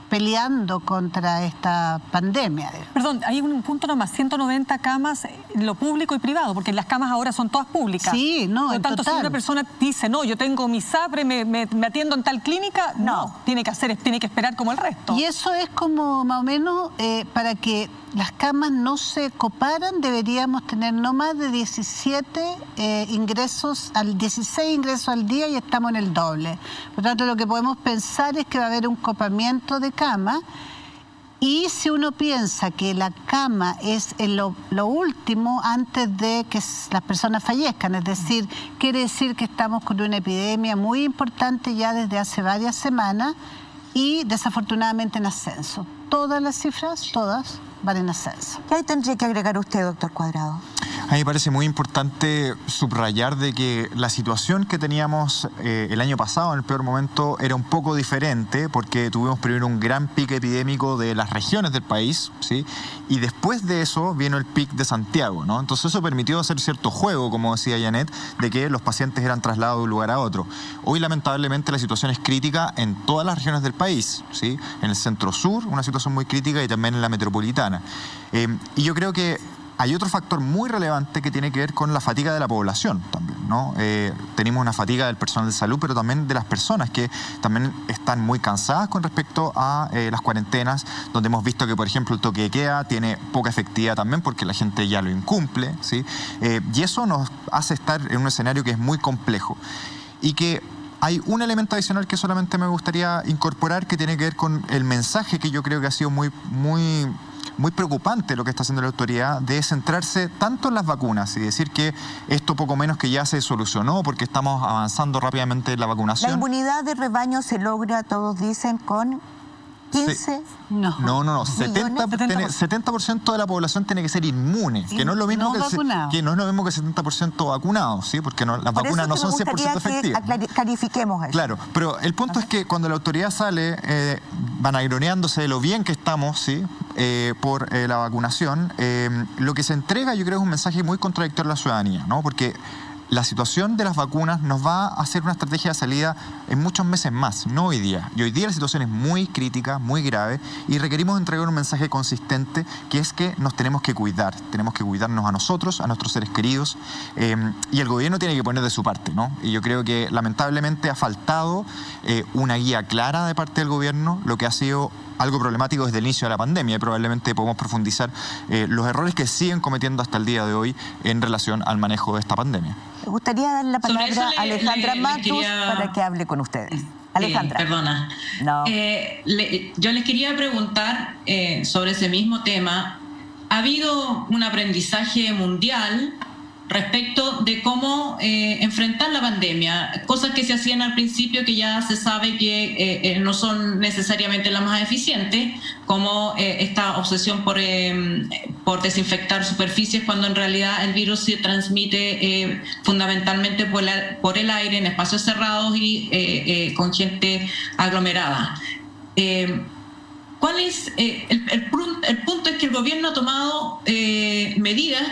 peleando contra esta pandemia. Perdón, hay un punto nomás, 190 camas en lo público y privado, porque las camas ahora son todas públicas. Sí, no, por lo tanto, si una persona dice, no, yo tengo mi SAPRE, me atiendo en tal clínica, no, tiene que esperar como el resto. Y eso es como más o menos para que las camas no se coparan, deberíamos tener no más de 16 ingresos al día y estamos en el doble. Por lo tanto, lo que podemos pensar es que va a haber un copamiento de cama, y si uno piensa que la cama es lo último antes de que las personas fallezcan, es decir, quiere decir que estamos con una epidemia muy importante ya desde hace varias semanas y desafortunadamente en ascenso. Todas las cifras, todas, van en ascenso. ¿Qué ahí tendría que agregar usted, doctor Cuadrado? A mí me parece muy importante subrayar de que la situación que teníamos el año pasado, en el peor momento, era un poco diferente, porque tuvimos primero un gran pico epidémico de las regiones del país, ¿sí? Y después de eso vino el pic de Santiago, ¿no? Entonces eso permitió hacer cierto juego, como decía Janet, de que los pacientes eran trasladados de un lugar a otro. Hoy, lamentablemente, la situación es crítica en todas las regiones del país, ¿sí? En el centro-sur, una situación muy crítica, y también en la metropolitana. Y yo creo que hay otro factor muy relevante que tiene que ver con la fatiga de la población también, ¿no? Tenemos una fatiga del personal de salud, pero también de las personas que también están muy cansadas con respecto a las cuarentenas, donde hemos visto que, por ejemplo, el toque de queda tiene poca efectividad también porque la gente ya lo incumple, ¿sí? Y eso nos hace estar en un escenario que es muy complejo. Y que hay un elemento adicional que solamente me gustaría incorporar, que tiene que ver con el mensaje que yo creo que ha sido muy preocupante lo que está haciendo la autoridad, de centrarse tanto en las vacunas y decir que esto poco menos que ya se solucionó porque estamos avanzando rápidamente en la vacunación. La inmunidad de rebaño se logra, todos dicen, con 15... Sí. No. 70% de la población tiene que ser inmune, que no es lo mismo que no es lo mismo que 70% vacunados, ¿sí? Porque las vacunas no son 100% efectivas. Clarifiquemos eso. Claro, pero el punto es que cuando la autoridad sale vanagloriándose de lo bien que estamos, ¿sí? Por la vacunación, lo que se entrega, yo creo, es un mensaje muy contradictorio a la ciudadanía, ¿no? Porque la situación de las vacunas nos va a hacer una estrategia de salida en muchos meses más, no hoy día. Y hoy día la situación es muy crítica, muy grave, y requerimos entregar un mensaje consistente, que es que nos tenemos que cuidar. Tenemos que cuidarnos a nosotros, a nuestros seres queridos, y el gobierno tiene que poner de su parte, ¿no? Y yo creo que lamentablemente ha faltado una guía clara de parte del gobierno, lo que ha sido algo problemático desde el inicio de la pandemia, y probablemente podemos profundizar los errores que siguen cometiendo hasta el día de hoy en relación al manejo de esta pandemia. Me gustaría dar la palabra a Alejandra Matus para que hable con ustedes. Alejandra. Perdona. No. Yo les quería preguntar sobre ese mismo tema. ¿Ha habido un aprendizaje mundial respecto de cómo enfrentar la pandemia? Cosas que se hacían al principio que ya se sabe que no son necesariamente las más eficientes, como esta obsesión por desinfectar superficies, cuando en realidad el virus se transmite fundamentalmente por el aire, en espacios cerrados y con gente aglomerada. ¿Cuál es el punto? Es que el gobierno ha tomado medidas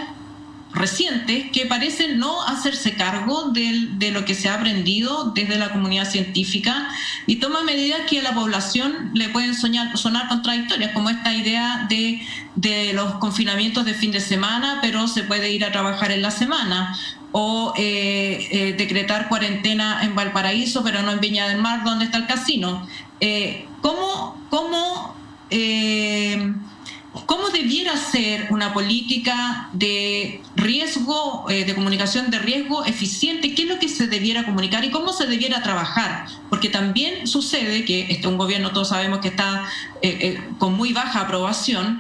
recientes que parecen no hacerse cargo de lo que se ha aprendido desde la comunidad científica, y toma medidas que a la población le pueden sonar contradictorias, como esta idea de los confinamientos de fin de semana, pero se puede ir a trabajar en la semana, o decretar cuarentena en Valparaíso, pero no en Viña del Mar, donde está el casino. ¿Cómo debiera ser una política de riesgo, de comunicación de riesgo eficiente? ¿Qué es lo que se debiera comunicar y cómo se debiera trabajar? Porque también sucede que un gobierno, todos sabemos que está con muy baja aprobación,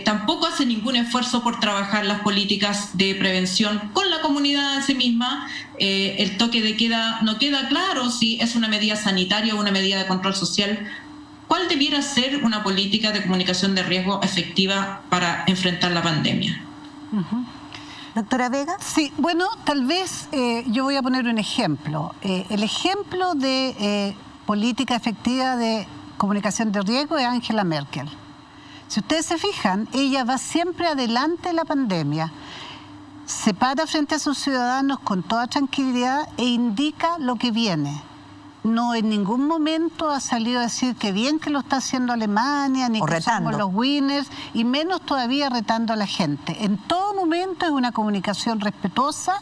tampoco hace ningún esfuerzo por trabajar las políticas de prevención con la comunidad en sí misma. El toque de queda no queda claro si es una medida sanitaria o una medida de control social. ¿Cuál debiera ser una política de comunicación de riesgo efectiva para enfrentar la pandemia? Doctora Vega. Sí, bueno, tal vez yo voy a poner un ejemplo. El ejemplo de política efectiva de comunicación de riesgo es Angela Merkel. Si ustedes se fijan, ella va siempre adelante de la pandemia. se para frente a sus ciudadanos con toda tranquilidad e indica lo que viene. No en ningún momento ha salido a decir que bien que lo está haciendo Alemania, ni que somos los winners, y menos todavía retando a la gente. En todo momento es una comunicación respetuosa,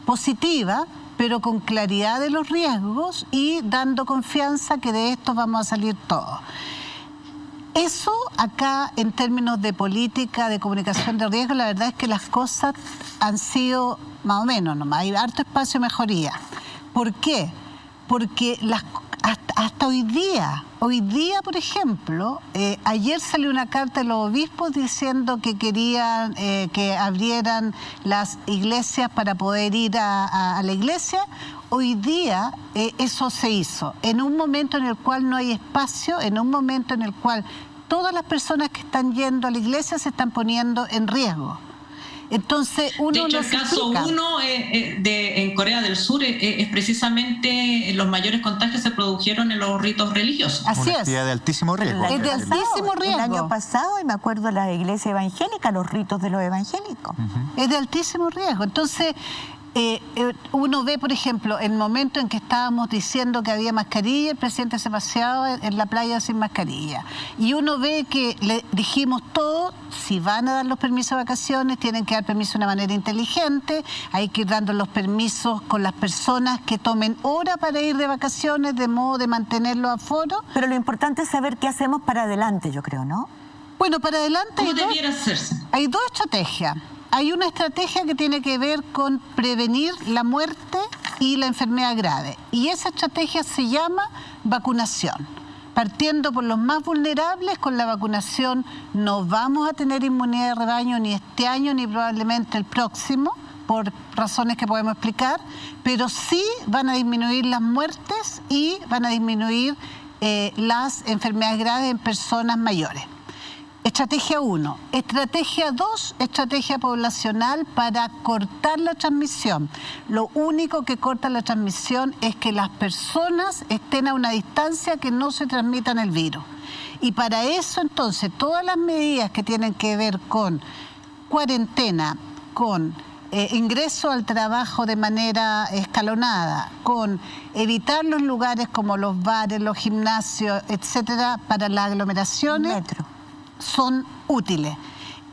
positiva, pero con claridad de los riesgos y dando confianza que de esto vamos a salir todos. Eso acá, en términos de política, de comunicación de riesgo, la verdad es que las cosas han sido más o menos nomás. Hay harto espacio de mejoría. ¿Por qué? Porque hasta hoy día, por ejemplo, ayer salió una carta de los obispos diciendo que querían que abrieran las iglesias para poder ir a la iglesia. Hoy día eso se hizo, en un momento en el cual no hay espacio, en un momento en el cual todas las personas que están yendo a la iglesia se están poniendo en riesgo. Entonces, de hecho, el caso 1 en Corea del Sur es precisamente los mayores contagios se produjeron en los ritos religiosos. Así una actividad de altísimo riesgo. Es de altísimo riesgo. El año pasado, y me acuerdo de la iglesia evangélica, los ritos de los evangélicos. Es de altísimo riesgo. Entonces, uno ve, por ejemplo, el momento en que estábamos diciendo que había mascarilla, el presidente se paseaba en la playa sin mascarilla. Y uno ve que le dijimos todo, si van a dar los permisos de vacaciones, tienen que dar permiso de una manera inteligente, hay que ir dando los permisos con las personas que tomen hora para ir de vacaciones, de modo de mantener los aforos. Pero lo importante es saber qué hacemos para adelante, yo creo, ¿no? Bueno, para adelante ¿Cómo debiera hacerse? Hay dos estrategias. Hay una estrategia que tiene que ver con prevenir la muerte y la enfermedad grave. Y esa estrategia se llama vacunación. Partiendo por los más vulnerables, con la vacunación no vamos a tener inmunidad de rebaño ni este año ni probablemente el próximo, por razones que podemos explicar, pero sí van a disminuir las muertes y van a disminuir las enfermedades graves en personas mayores. Estrategia 1. Estrategia 2, estrategia poblacional para cortar la transmisión. Lo único que corta la transmisión es que las personas estén a una distancia que no se transmitan el virus. Y para eso, entonces, todas las medidas que tienen que ver con cuarentena, con ingreso al trabajo de manera escalonada, con evitar los lugares como los bares, los gimnasios, etcétera, para las aglomeraciones, son útiles.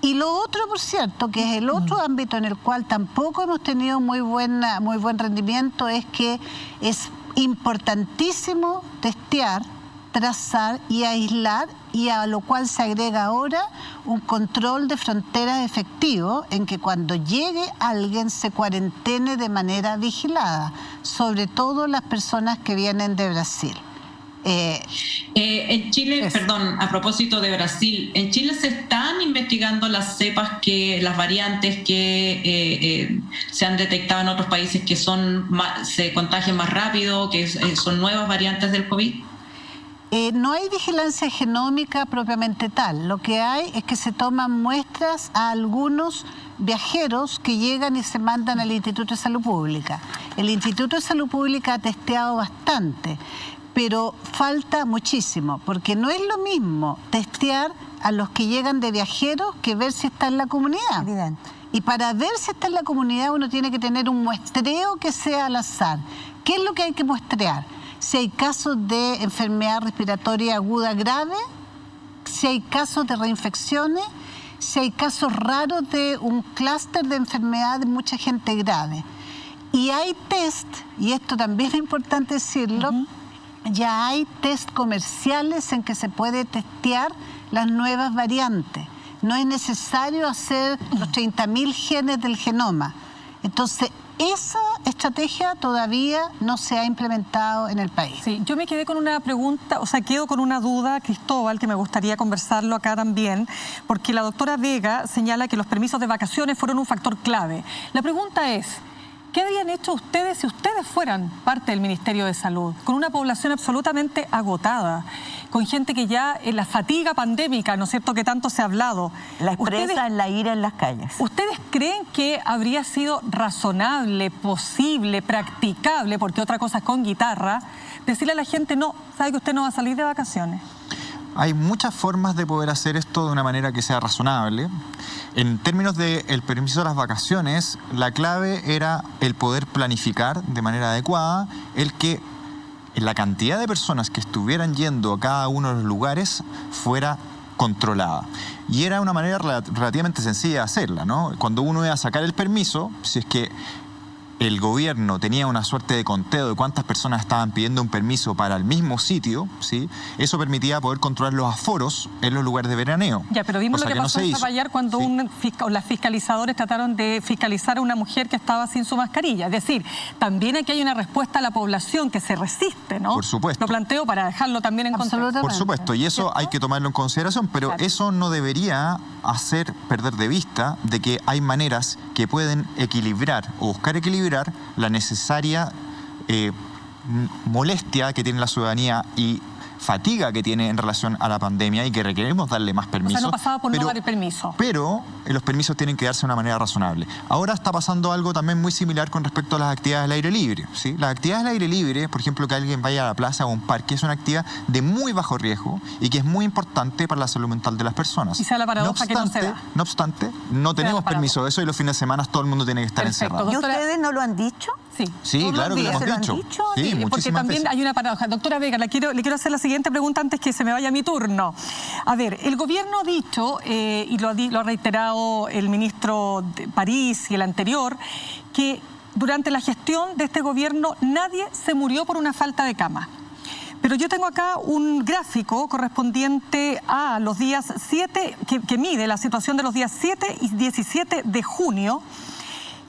Y lo otro, por cierto, que es el otro ámbito en el cual tampoco hemos tenido muy buen rendimiento, es que es importantísimo testear, trazar y aislar, y a lo cual se agrega ahora un control de fronteras efectivo en que cuando llegue alguien se cuarentene de manera vigilada, sobre todo las personas que vienen de Brasil. En Chile, perdón, a propósito de Brasil, en Chile se están investigando las cepas, las variantes que se han detectado en otros países que se contagian más rápido, que son nuevas variantes del COVID. No hay vigilancia genómica propiamente tal. Lo que hay es que se toman muestras a algunos viajeros que llegan y se mandan al Instituto de Salud Pública. El Instituto de Salud Pública ha testeado bastante, pero falta muchísimo, porque no es lo mismo testear a los que llegan de viajeros que ver si está en la comunidad. Evidente. Y para ver si está en la comunidad uno tiene que tener un muestreo que sea al azar. ¿Qué es lo que hay que muestrear? Si hay casos de enfermedad respiratoria aguda grave, si hay casos de reinfecciones, si hay casos raros de un clúster de enfermedad de mucha gente grave. Y hay test, y esto también es importante decirlo, ya hay test comerciales en que se puede testear las nuevas variantes. No es necesario hacer los 30.000 genes del genoma. Entonces, esa estrategia todavía no se ha implementado en el país. Sí, yo me quedé con una pregunta, quedo con una duda, Cristóbal, que me gustaría conversarlo acá también, porque la doctora Vega señala que los permisos de vacaciones fueron un factor clave. La pregunta es, ¿qué habrían hecho ustedes si ustedes fueran parte del Ministerio de Salud, con una población absolutamente agotada, con gente que ya en la fatiga pandémica, ¿no es cierto?, que tanto se ha hablado? La expresa en la ira en las calles. ¿Ustedes creen que habría sido razonable, posible, practicable, porque otra cosa es con guitarra, decirle a la gente, no, sabe que usted no va a salir de vacaciones? Hay muchas formas de poder hacer esto de una manera que sea razonable. En términos del permiso de las vacaciones, la clave era el poder planificar de manera adecuada, el que la cantidad de personas que estuvieran yendo a cada uno de los lugares fuera controlada. Y era una manera relativamente sencilla de hacerla, ¿no? Cuando uno iba a sacar el permiso, si es que el gobierno tenía una suerte de conteo de cuántas personas estaban pidiendo un permiso para el mismo sitio, ¿sí? Eso permitía poder controlar los aforos en los lugares de veraneo. Ya, pero vimos lo que pasó en Zapallar cuando las fiscalizadores trataron de fiscalizar a una mujer que estaba sin su mascarilla. Es decir, también aquí hay una respuesta a la población que se resiste, ¿no? Por supuesto. Lo planteo para dejarlo también en contexto. Por supuesto, y eso hay que tomarlo en consideración, pero eso no debería hacer perder de vista de que hay maneras que pueden equilibrar o buscar equilibrar la necesaria molestia que tiene la ciudadanía y fatiga que tiene en relación a la pandemia y que requerimos darle más permisos. O sea, no pasaba por no dar el permiso. Pero los permisos tienen que darse de una manera razonable. Ahora está pasando algo también muy similar con respecto a las actividades al aire libre, ¿sí? Las actividades al aire libre, por ejemplo, que alguien vaya a la plaza o a un parque, es una actividad de muy bajo riesgo y que es muy importante para la salud mental de las personas. Y sea la paradoja que no se da. No obstante, no tenemos permiso de eso y los fines de semana todo el mundo tiene que estar encerrado. ¿Y ustedes no lo han dicho? Sí, claro que lo hemos dicho. Sí, porque también hay una paradoja. Doctora Vega, le quiero hacer la siguiente pregunta antes que se me vaya mi turno. A ver, el gobierno ha dicho, y lo ha reiterado el ministro de París y el anterior, que durante la gestión de este gobierno nadie se murió por una falta de cama. Pero yo tengo acá un gráfico correspondiente a los días 7, que mide la situación de los días 7 y 17 de junio,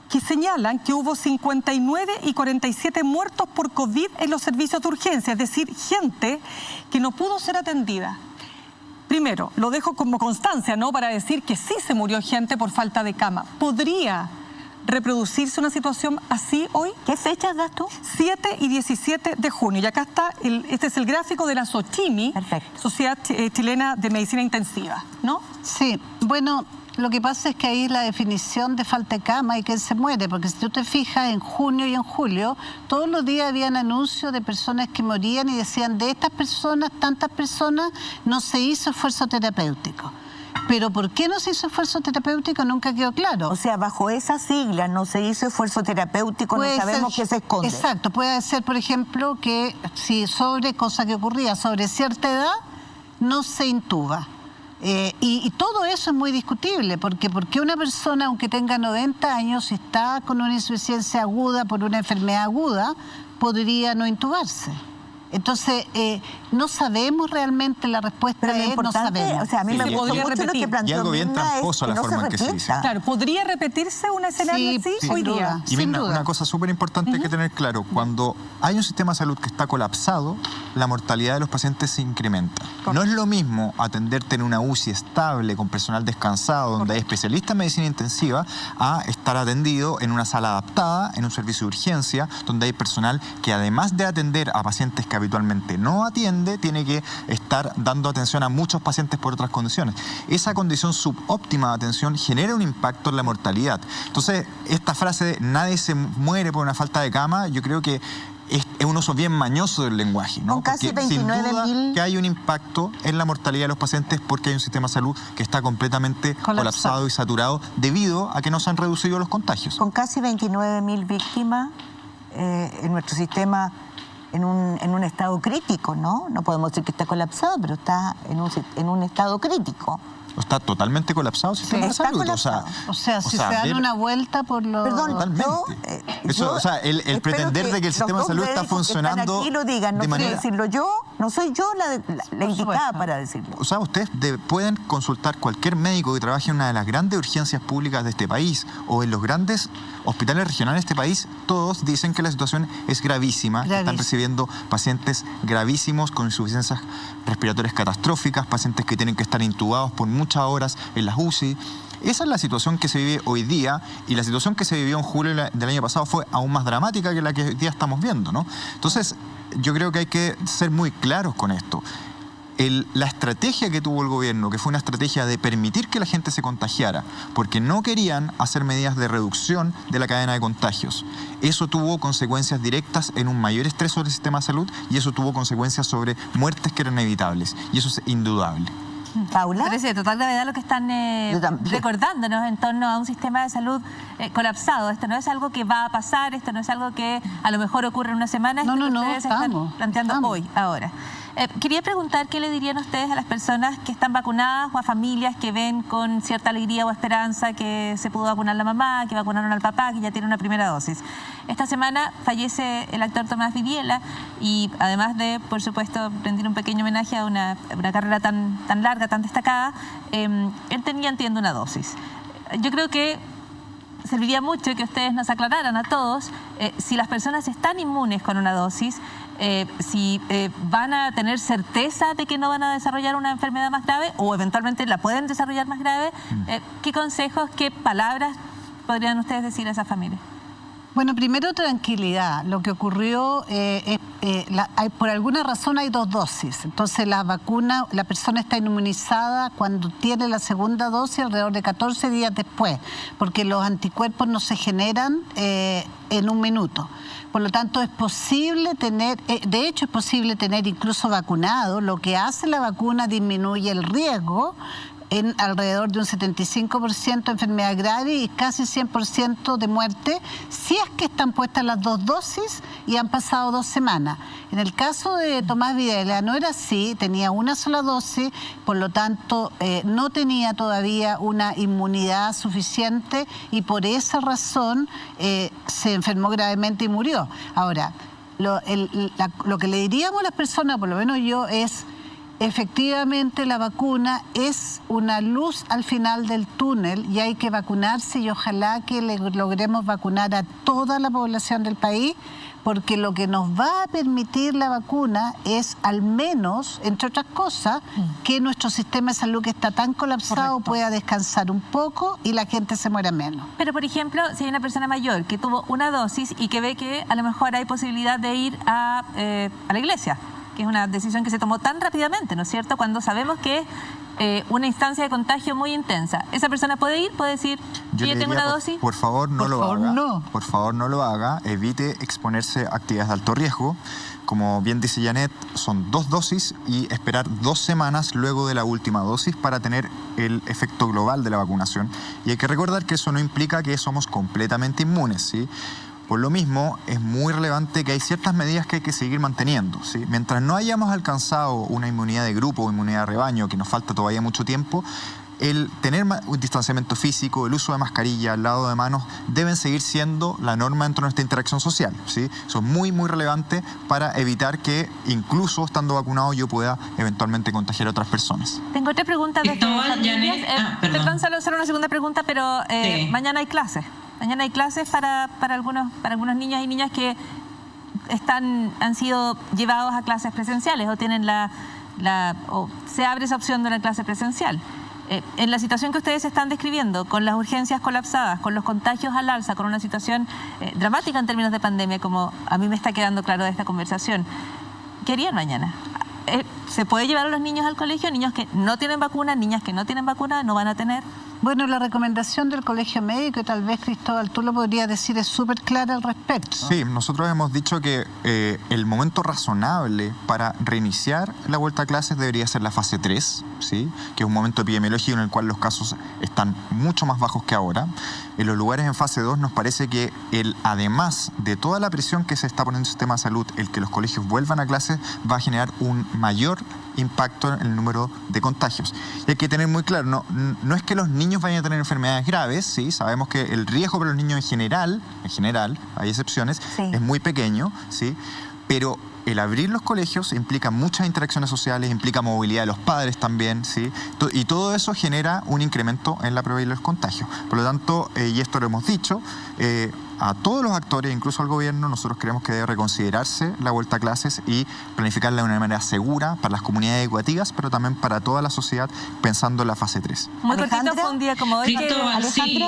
que señalan que hubo 59 y 47 muertos por COVID en los servicios de urgencia, es decir, gente que no pudo ser atendida. Primero, lo dejo como constancia, ¿no?, para decir que sí se murió gente por falta de cama. ¿Podría reproducirse una situación así hoy? ¿Qué fechas das tú? 7 y 17 de junio. Y acá está, este es el gráfico de la SOCHIMI, Sociedad Chilena de Medicina Intensiva, ¿no? Sí, bueno, lo que pasa es que ahí la definición de falta de cama y quién se muere, porque si tú te fijas en junio y en julio, todos los días habían anuncios de personas que morían y decían, de estas personas, tantas personas, no se hizo esfuerzo terapéutico. Pero ¿por qué no se hizo esfuerzo terapéutico? Nunca quedó claro. O sea, bajo esa sigla no se hizo esfuerzo terapéutico, no sabemos qué se esconde. Exacto, puede ser, por ejemplo, que si cosa que ocurría sobre cierta edad, no se intuba. Y todo eso es muy discutible, porque una persona, aunque tenga 90 años, si está con una insuficiencia aguda por una enfermedad aguda, podría no intubarse. Entonces, no sabemos realmente la respuesta. Pero no sabemos. O sea, a mí me podría repetir. Y algo bien tramposo la forma en que se dice. Claro, ¿podría repetirse un escenario así hoy día? Y mira, una cosa súper importante hay que tener claro, cuando hay un sistema de salud que está colapsado, la mortalidad de los pacientes se incrementa. No es lo mismo atenderte en una UCI estable, con personal descansado, donde hay especialistas en medicina intensiva, a estar atendido en una sala adaptada, en un servicio de urgencia, donde hay personal que además de atender a pacientes que habitualmente no atiende, tiene que estar dando atención a muchos pacientes por otras condiciones. Esa condición subóptima de atención genera un impacto en la mortalidad. Entonces, esta frase de nadie se muere por una falta de cama, yo creo que es un uso bien mañoso del lenguaje, ¿no? Con casi porque 29.000... sin duda que hay un impacto en la mortalidad de los pacientes porque hay un sistema de salud que está completamente colapsado y saturado debido a que no se han reducido los contagios. Con casi 29.000 víctimas en nuestro sistema en un estado crítico, ¿no? No podemos decir que está colapsado, pero está en un estado crítico. Está totalmente colapsado el sistema de salud. O sea, si se dan una vuelta por los... Perdón, totalmente. El pretender de que el sistema de salud está funcionando... Aquí lo digan, no quiero decirlo yo, no soy yo la indicada para decirlo. O sea, ustedes pueden consultar cualquier médico que trabaje en una de las grandes urgencias públicas de este país o en los grandes hospitales regionales de este país, todos dicen que la situación es gravísima, que están recibiendo pacientes gravísimos con insuficiencias respiratorias catastróficas, pacientes que tienen que estar intubados por muchas horas en las UCI. Esa es la situación que se vive hoy día, y la situación que se vivió en julio del año pasado fue aún más dramática que la que hoy día estamos viendo, ¿no? Entonces, yo creo que hay que ser muy claros con esto. la estrategia que tuvo el gobierno, que fue una estrategia de permitir que la gente se contagiara, porque no querían hacer medidas de reducción de la cadena de contagios. Eso tuvo consecuencias directas en un mayor estrés sobre el sistema de salud y eso tuvo consecuencias sobre muertes que eran evitables. Y eso es indudable. Paula. Parece de total gravedad lo que están recordándonos en torno a un sistema de salud colapsado. Esto no es algo que va a pasar, esto no es algo que a lo mejor ocurre en una semana, esto que ustedes están planteando hoy, ahora. Quería preguntar qué le dirían ustedes a las personas que están vacunadas o a familias que ven con cierta alegría o esperanza que se pudo vacunar la mamá, que vacunaron al papá, que ya tiene una primera dosis. Esta semana fallece el actor Tomás Vidiela y además de, por supuesto, rendir un pequeño homenaje a una carrera tan larga, tan destacada, él tenía, entiendo, una dosis. Yo creo que serviría mucho que ustedes nos aclararan a todos si las personas están inmunes con una dosis, si van a tener certeza de que no van a desarrollar una enfermedad más grave o eventualmente la pueden desarrollar más grave. ¿Qué consejos, qué palabras podrían ustedes decir a esa familia? Bueno, primero tranquilidad. Lo que ocurrió, por alguna razón hay 2 dosis. Entonces la vacuna, la persona está inmunizada cuando tiene la segunda dosis alrededor de 14 días después, porque los anticuerpos no se generan en un minuto. Por lo tanto, es posible tener, de hecho es posible tener incluso vacunado. Lo que hace la vacuna disminuye el riesgo en alrededor de un 75% de enfermedad grave y casi 100% de muerte, si es que están puestas las 2 dosis y han pasado 2 semanas. En el caso de Tomás Vidiela no era así, tenía una sola dosis, por lo tanto no tenía todavía una inmunidad suficiente y por esa razón se enfermó gravemente y murió. Ahora, lo que le diríamos a las personas, por lo menos yo, es: efectivamente la vacuna es una luz al final del túnel y hay que vacunarse y ojalá que logremos vacunar a toda la población del país, porque lo que nos va a permitir la vacuna es al menos, entre otras cosas, que nuestro sistema de salud que está tan colapsado pueda descansar un poco y la gente se muera menos. Pero por ejemplo, si hay una persona mayor que tuvo una dosis y que ve que a lo mejor hay posibilidad de ir a la iglesia, que es una decisión que se tomó tan rápidamente, ¿no es cierto?, cuando sabemos que es una instancia de contagio muy intensa. ¿Esa persona puede ir? ¿Puede decir, yo tengo una dosis? Por favor, no lo haga. Por favor, no lo haga. Evite exponerse a actividades de alto riesgo. Como bien dice Janet, son 2 dosis y esperar 2 semanas luego de la última dosis para tener el efecto global de la vacunación. Y hay que recordar que eso no implica que somos completamente inmunes, ¿sí? Por lo mismo, es muy relevante que hay ciertas medidas que hay que seguir manteniendo, ¿sí? Mientras no hayamos alcanzado una inmunidad de grupo o inmunidad de rebaño, que nos falta todavía mucho tiempo, el tener un distanciamiento físico, el uso de mascarilla, el lavado de manos, deben seguir siendo la norma dentro de nuestra interacción social, ¿sí? Eso es muy, muy relevante para evitar que, incluso estando vacunado, yo pueda eventualmente contagiar a otras personas. Tengo otra pregunta de perdón, solo una segunda pregunta, pero mañana hay clases. Mañana hay clases para algunos niños y niñas que han sido llevados a clases presenciales o tienen o se abre esa opción de una clase presencial. En la situación que ustedes están describiendo, con las urgencias colapsadas, con los contagios al alza, con una situación dramática en términos de pandemia, como a mí me está quedando claro de esta conversación, ¿qué harían mañana? ¿Se puede llevar a los niños al colegio? Niños que no tienen vacuna, niñas que no tienen vacuna, ¿no van a tener? Bueno, la recomendación del Colegio Médico, y tal vez Cristóbal, tú lo podrías decir, es súper clara al respecto, ¿no? Sí, nosotros hemos dicho que el momento razonable para reiniciar la vuelta a clases debería ser la fase 3, ¿sí? Que es un momento epidemiológico en el cual los casos están mucho más bajos que ahora. En los lugares en fase 2 nos parece que además de toda la presión que se está poniendo en el sistema de salud, el que los colegios vuelvan a clases va a generar un mayor impacto en el número de contagios. Y hay que tener muy claro, no es que los niños vayan a tener enfermedades graves, ¿sí? Sabemos que el riesgo para los niños en general, hay excepciones, es muy pequeño, ¿sí? Pero el abrir los colegios implica muchas interacciones sociales, implica movilidad de los padres también, ¿sí? Y todo eso genera un incremento en la probabilidad de los contagios. Por lo tanto, y esto lo hemos dicho, a todos los actores, incluso al gobierno, nosotros creemos que debe reconsiderarse la vuelta a clases y planificarla de una manera segura para las comunidades educativas, pero también para toda la sociedad, pensando en la fase 3. Muy cortito, fue un día como hoy. Cristóbal, sí,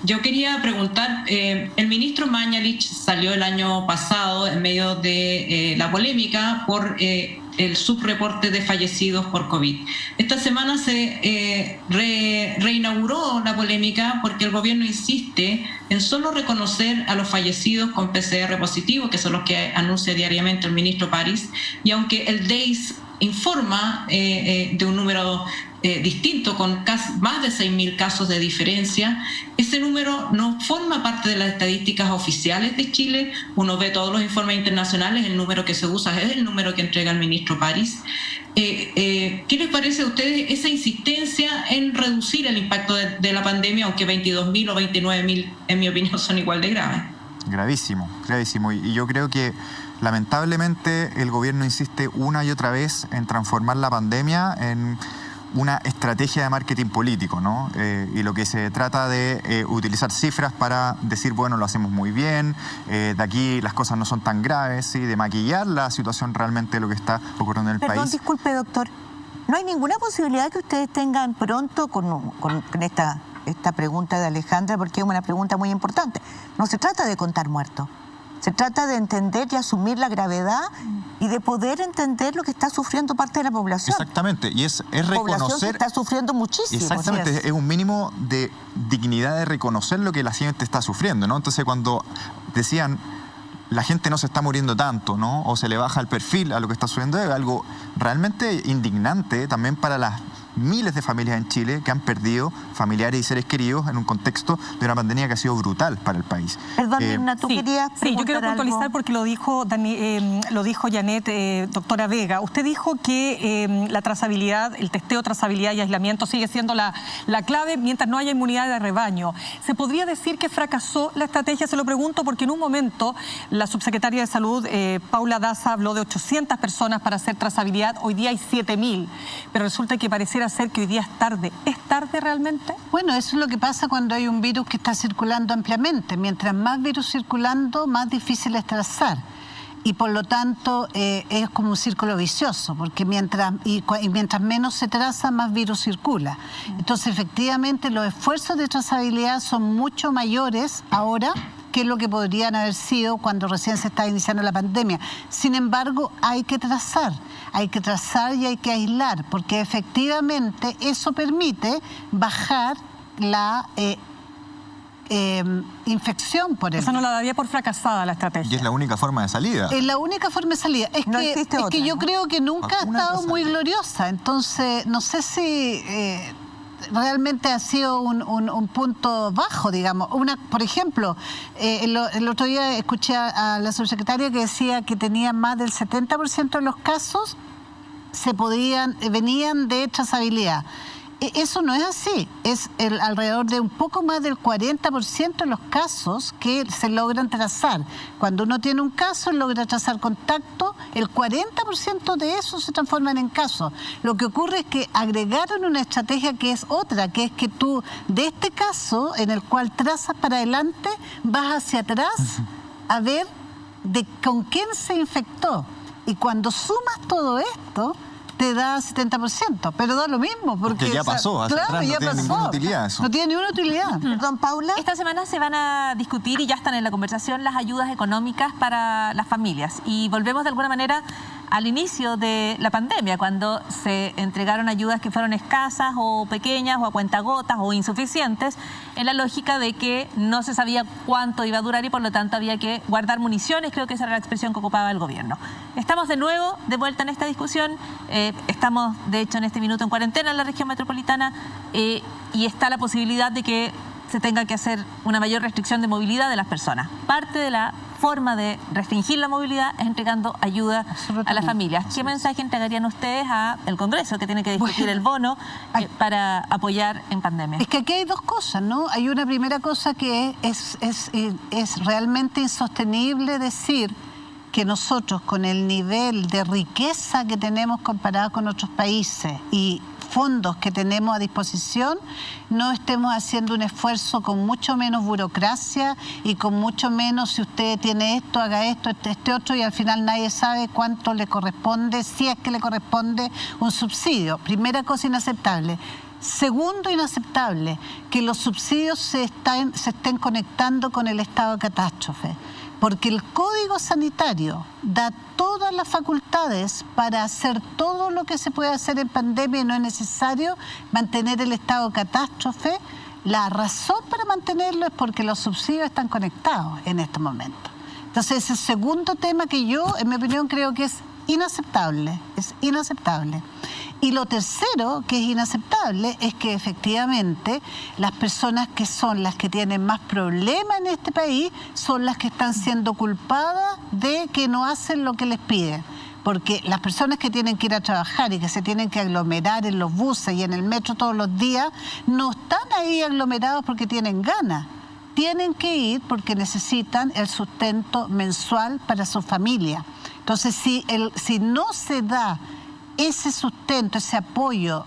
yo quería preguntar, el ministro Mañalich salió el año pasado en medio de la polémica por el subreporte de fallecidos por COVID. Esta semana se reinauguró la polémica porque el gobierno insiste en solo reconocer a los fallecidos con PCR positivo, que son los que anuncia diariamente el ministro París, y aunque el DEIS informa de un número distinto, con más de 6.000 casos de diferencia, ese número no forma parte de las estadísticas oficiales de Chile. Uno ve todos los informes internacionales, el número que se usa es el número que entrega el ministro París. ¿Qué les parece a ustedes esa insistencia en reducir el impacto de la pandemia, aunque 22.000 o 29.000, en mi opinión, son igual de graves? Gravísimo, gravísimo. Y yo creo que lamentablemente el gobierno insiste una y otra vez en transformar la pandemia en una estrategia de marketing político, ¿no? Y lo que se trata de utilizar cifras para decir, bueno, lo hacemos muy bien, de aquí las cosas no son tan graves, ¿sí? De maquillar la situación realmente de lo que está ocurriendo en el país. Perdón, disculpe, doctor. ¿No hay ninguna posibilidad que ustedes tengan pronto con esta pregunta de Alejandra, porque es una pregunta muy importante? No se trata de contar muertos. Se trata de entender y asumir la gravedad y de poder entender lo que está sufriendo parte de la población. Exactamente, y es reconocer... La población que está sufriendo muchísimo. Exactamente, es un mínimo de dignidad de reconocer lo que la gente está sufriendo, ¿no? Entonces, cuando decían, la gente no se está muriendo tanto, ¿no? O se le baja el perfil a lo que está sucediendo, es algo realmente indignante también para las miles de familias en Chile que han perdido familiares y seres queridos en un contexto de una pandemia que ha sido brutal para el país. Perdón, Mirna, ¿tú querías preguntar? Sí, yo quiero puntualizar algo? Porque lo dijo Janet, doctora Vega. Usted dijo que la trazabilidad, el testeo, trazabilidad y aislamiento sigue siendo la clave mientras no haya inmunidad de rebaño. ¿Se podría decir que fracasó la estrategia? Se lo pregunto porque en un momento la subsecretaria de Salud, Paula Daza, habló de 800 personas para hacer trazabilidad. Hoy día hay 7.000, pero resulta que pareciera ser que hoy día es tarde. ¿Es tarde realmente? Bueno, eso es lo que pasa cuando hay un virus que está circulando ampliamente. Mientras más virus circulando, más difícil es trazar. Y por lo tanto es como un círculo vicioso, porque mientras menos se traza, más virus circula. Entonces, efectivamente, los esfuerzos de trazabilidad son mucho mayores ahora que lo que podrían haber sido cuando recién se estaba iniciando la pandemia. Sin embargo, hay que trazar y hay que aislar, porque efectivamente eso permite bajar la infección por el... Eso no la daría por fracasada la estrategia. Y es la única forma de salida. Es la única forma de salida. Es que yo creo que nunca ha estado muy gloriosa. Entonces, no sé si... realmente ha sido un punto bajo, digamos. Por ejemplo, el otro día escuché a la subsecretaria que decía que tenía más del 70% de los casos venían de trazabilidad. Eso no es así, es alrededor de un poco más del 40% de los casos que se logran trazar. Cuando uno tiene un caso, logra trazar contacto, el 40% de eso se transforman en casos. Lo que ocurre es que agregaron una estrategia que es otra, que es que tú, de este caso, en el cual trazas para adelante, vas hacia atrás a ver con quién se infectó. Y cuando sumas todo esto, te da 70%, pero da lo mismo. Porque ya pasó, claro, ya pasó. Ninguna utilidad eso. No tiene ninguna utilidad. Perdón, Paula. Esta semana se van a discutir y ya están en la conversación las ayudas económicas para las familias. Y volvemos de alguna manera al inicio de la pandemia, cuando se entregaron ayudas que fueron escasas o pequeñas o a cuentagotas o insuficientes, en la lógica de que no se sabía cuánto iba a durar y por lo tanto había que guardar municiones. Creo que esa era la expresión que ocupaba el gobierno. Estamos de nuevo de vuelta en esta discusión. Estamos, de hecho, en este minuto en cuarentena en la región metropolitana y está la posibilidad de que se tenga que hacer una mayor restricción de movilidad de las personas. Parte de la forma de restringir la movilidad es entregando ayuda a las familias. ¿Qué mensaje entregarían ustedes al Congreso, que tiene que discutir el bono para apoyar en pandemia? Es que aquí hay dos cosas, ¿no? Hay una primera cosa que es realmente insostenible decir que nosotros, con el nivel de riqueza que tenemos comparado con otros países y fondos que tenemos a disposición, no estemos haciendo un esfuerzo con mucho menos burocracia y con mucho menos, si usted tiene esto, haga esto, este otro, y al final nadie sabe cuánto le corresponde, si es que le corresponde un subsidio. Primera cosa inaceptable. Segundo, inaceptable, que los subsidios se estén conectando con el estado de catástrofe. porque el Código Sanitario da todas las facultades para hacer todo lo que se puede hacer en pandemia y no es necesario mantener el estado de catástrofe. La razón para mantenerlo es porque los subsidios están conectados en este momento. Entonces, ese segundo tema que yo, en mi opinión, creo que es inaceptable, Y lo tercero que es inaceptable es que efectivamente las personas que son las que tienen más problemas en este país son las que están siendo culpadas de que no hacen lo que les piden. Porque las personas que tienen que ir a trabajar y que se tienen que aglomerar en los buses y en el metro todos los días, no están ahí aglomerados porque tienen ganas. Tienen que ir porque necesitan el sustento mensual para su familia. Entonces, si no se da ese sustento, ese apoyo,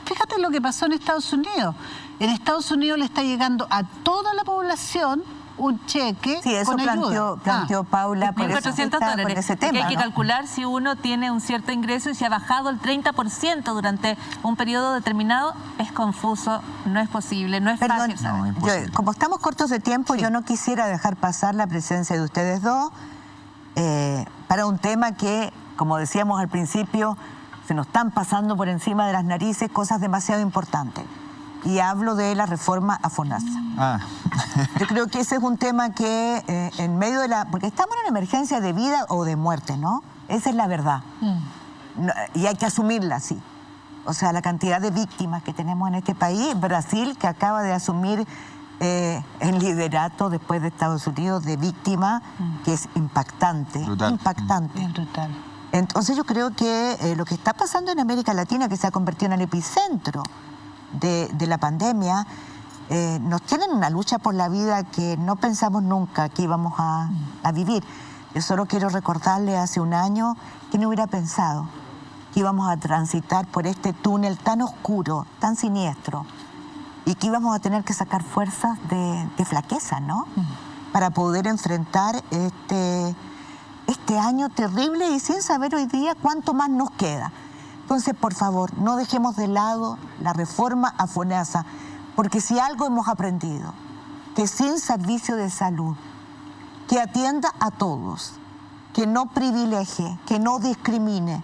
fíjate lo que pasó en Estados Unidos. En Estados Unidos le está llegando a toda la población un cheque. Sí, eso con planteó Paula. $1.400. Por ese tema, que hay que calcular si uno tiene un cierto ingreso y si ha bajado el 30% durante un periodo determinado. Es confuso, no es posible, no es fácil saber. Como estamos cortos de tiempo, yo no quisiera dejar pasar la presencia de ustedes dos para un tema que, como decíamos al principio, se nos están pasando por encima de las narices cosas demasiado importantes. Y hablo de la reforma a FONASA. Yo creo que ese es un tema que en medio de porque estamos en una emergencia de vida o de muerte, ¿no? Esa es la verdad. Y hay que asumirla así. O sea, la cantidad de víctimas que tenemos en este país, Brasil, que acaba de asumir el liderato después de Estados Unidos de víctima, que es impactante. Brutal. Impactante. Es brutal. Entonces yo creo que lo que está pasando en América Latina, que se ha convertido en el epicentro de la pandemia, nos tienen una lucha por la vida que no pensamos nunca que íbamos a vivir. Yo solo quiero recordarle hace un año que no hubiera pensado que íbamos a transitar por este túnel tan oscuro, tan siniestro, y que íbamos a tener que sacar fuerzas de flaqueza, ¿no? Para poder enfrentar este año terrible y sin saber hoy día cuánto más nos queda. Entonces, por favor, no dejemos de lado la reforma a FONASA, porque si algo hemos aprendido, que sin servicio de salud, que atienda a todos, que no privilegie, que no discrimine,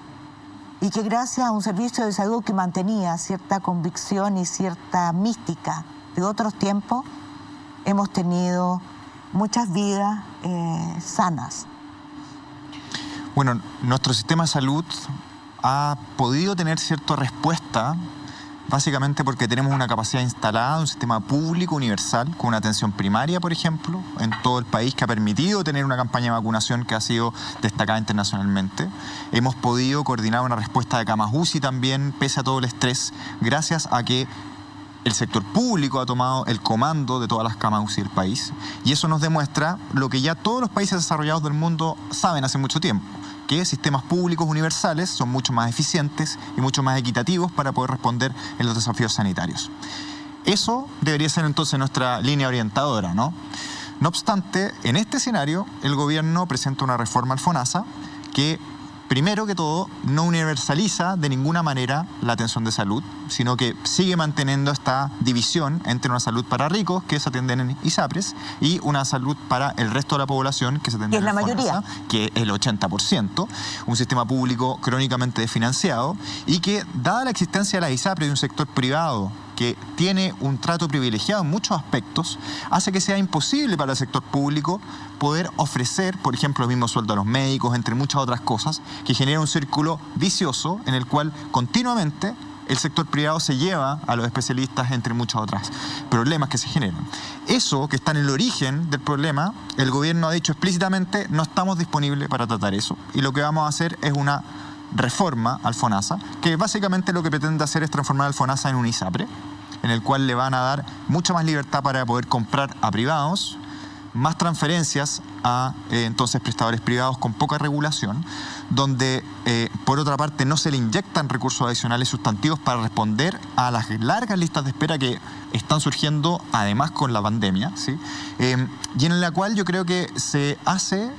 y que gracias a un servicio de salud que mantenía cierta convicción y cierta mística de otros tiempos, hemos tenido muchas vidas sanas. Bueno, nuestro sistema de salud ha podido tener cierta respuesta, básicamente porque tenemos una capacidad instalada, un sistema público universal, con una atención primaria, por ejemplo, en todo el país, que ha permitido tener una campaña de vacunación que ha sido destacada internacionalmente. Hemos podido coordinar una respuesta de camas UCI también, pese a todo el estrés, gracias a que el sector público ha tomado el comando de todas las camas UCI del país. Y eso nos demuestra lo que ya todos los países desarrollados del mundo saben hace mucho tiempo, que sistemas públicos universales son mucho más eficientes y mucho más equitativos para poder responder en los desafíos sanitarios. Eso debería ser entonces nuestra línea orientadora, ¿no? No obstante, en este escenario, el gobierno presenta una reforma al FONASA que, primero que todo, no universaliza de ninguna manera la atención de salud, sino que sigue manteniendo esta división entre una salud para ricos, que se atienden en ISAPRES, y una salud para el resto de la población, que se atiende en el FONASA, que es el 80%, un sistema público crónicamente desfinanciado, y que, dada la existencia de las ISAPRES y un sector privado que tiene un trato privilegiado en muchos aspectos, hace que sea imposible para el sector público poder ofrecer, por ejemplo, el mismo sueldo a los médicos, entre muchas otras cosas, que genera un círculo vicioso en el cual continuamente el sector privado se lleva a los especialistas, entre muchos otros problemas que se generan. Eso, que está en el origen del problema, el gobierno ha dicho explícitamente: no estamos disponibles para tratar eso, y lo que vamos a hacer es una reforma al FONASA, que básicamente lo que pretende hacer es transformar al FONASA en un ISAPRE, en el cual le van a dar mucha más libertad para poder comprar a privados, más transferencias a entonces prestadores privados con poca regulación, donde por otra parte no se le inyectan recursos adicionales sustantivos para responder a las largas listas de espera que están surgiendo además con la pandemia, ¿sí? Y en la cual yo creo que se hace